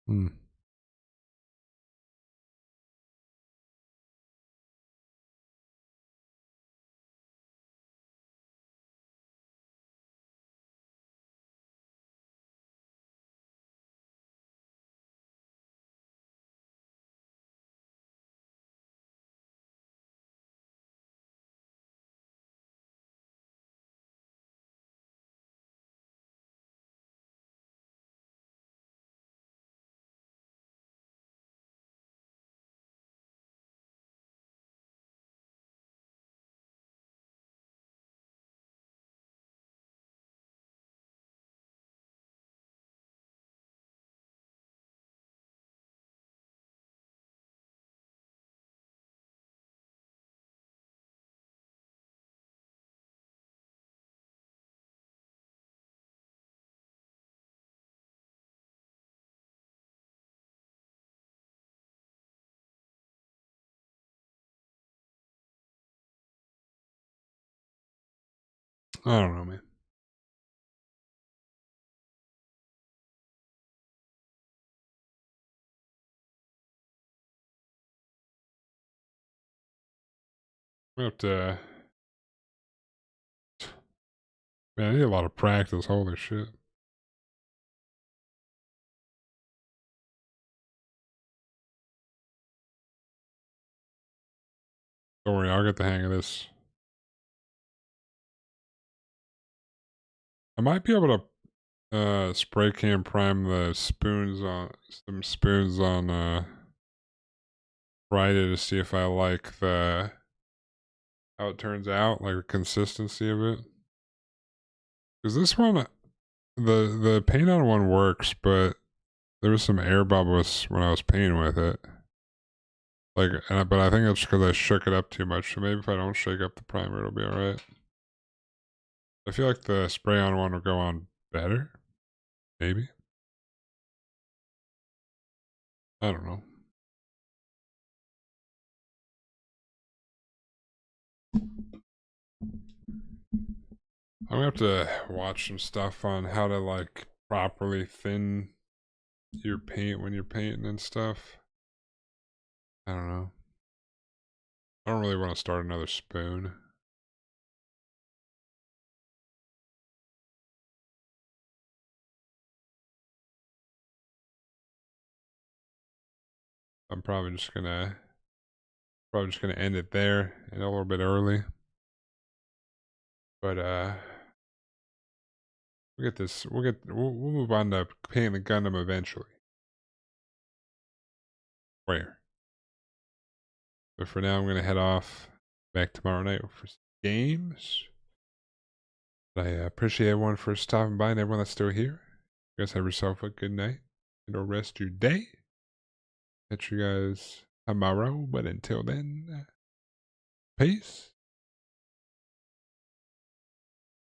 Hmm. I don't know, man. We have to. Man, I need a lot of practice. Holy shit. Don't worry, I'll get the hang of this. I might be able to spray can prime the spoons on some spoons on Friday to see if I like the how it turns out, like the consistency of it. Because this one, the paint on one works, but there was some air bubbles when I was painting with it. Like, but I think that's because I shook it up too much. So maybe if I don't shake up the primer, it'll be all right. I feel like the spray on one will go on better. Maybe. I don't know. I'm gonna have to watch some stuff on how to like properly thin your paint when you're painting and stuff. I don't know. I don't really want to start another spoon. I'm probably just gonna end it there and a little bit early. But we'll move on to painting the Gundam eventually. Where? But for now I'm gonna head off back tomorrow night for some games. I appreciate everyone for stopping by and everyone that's still here. You guys have yourself a good night and a rest of your day. Catch you guys tomorrow, but until then, peace.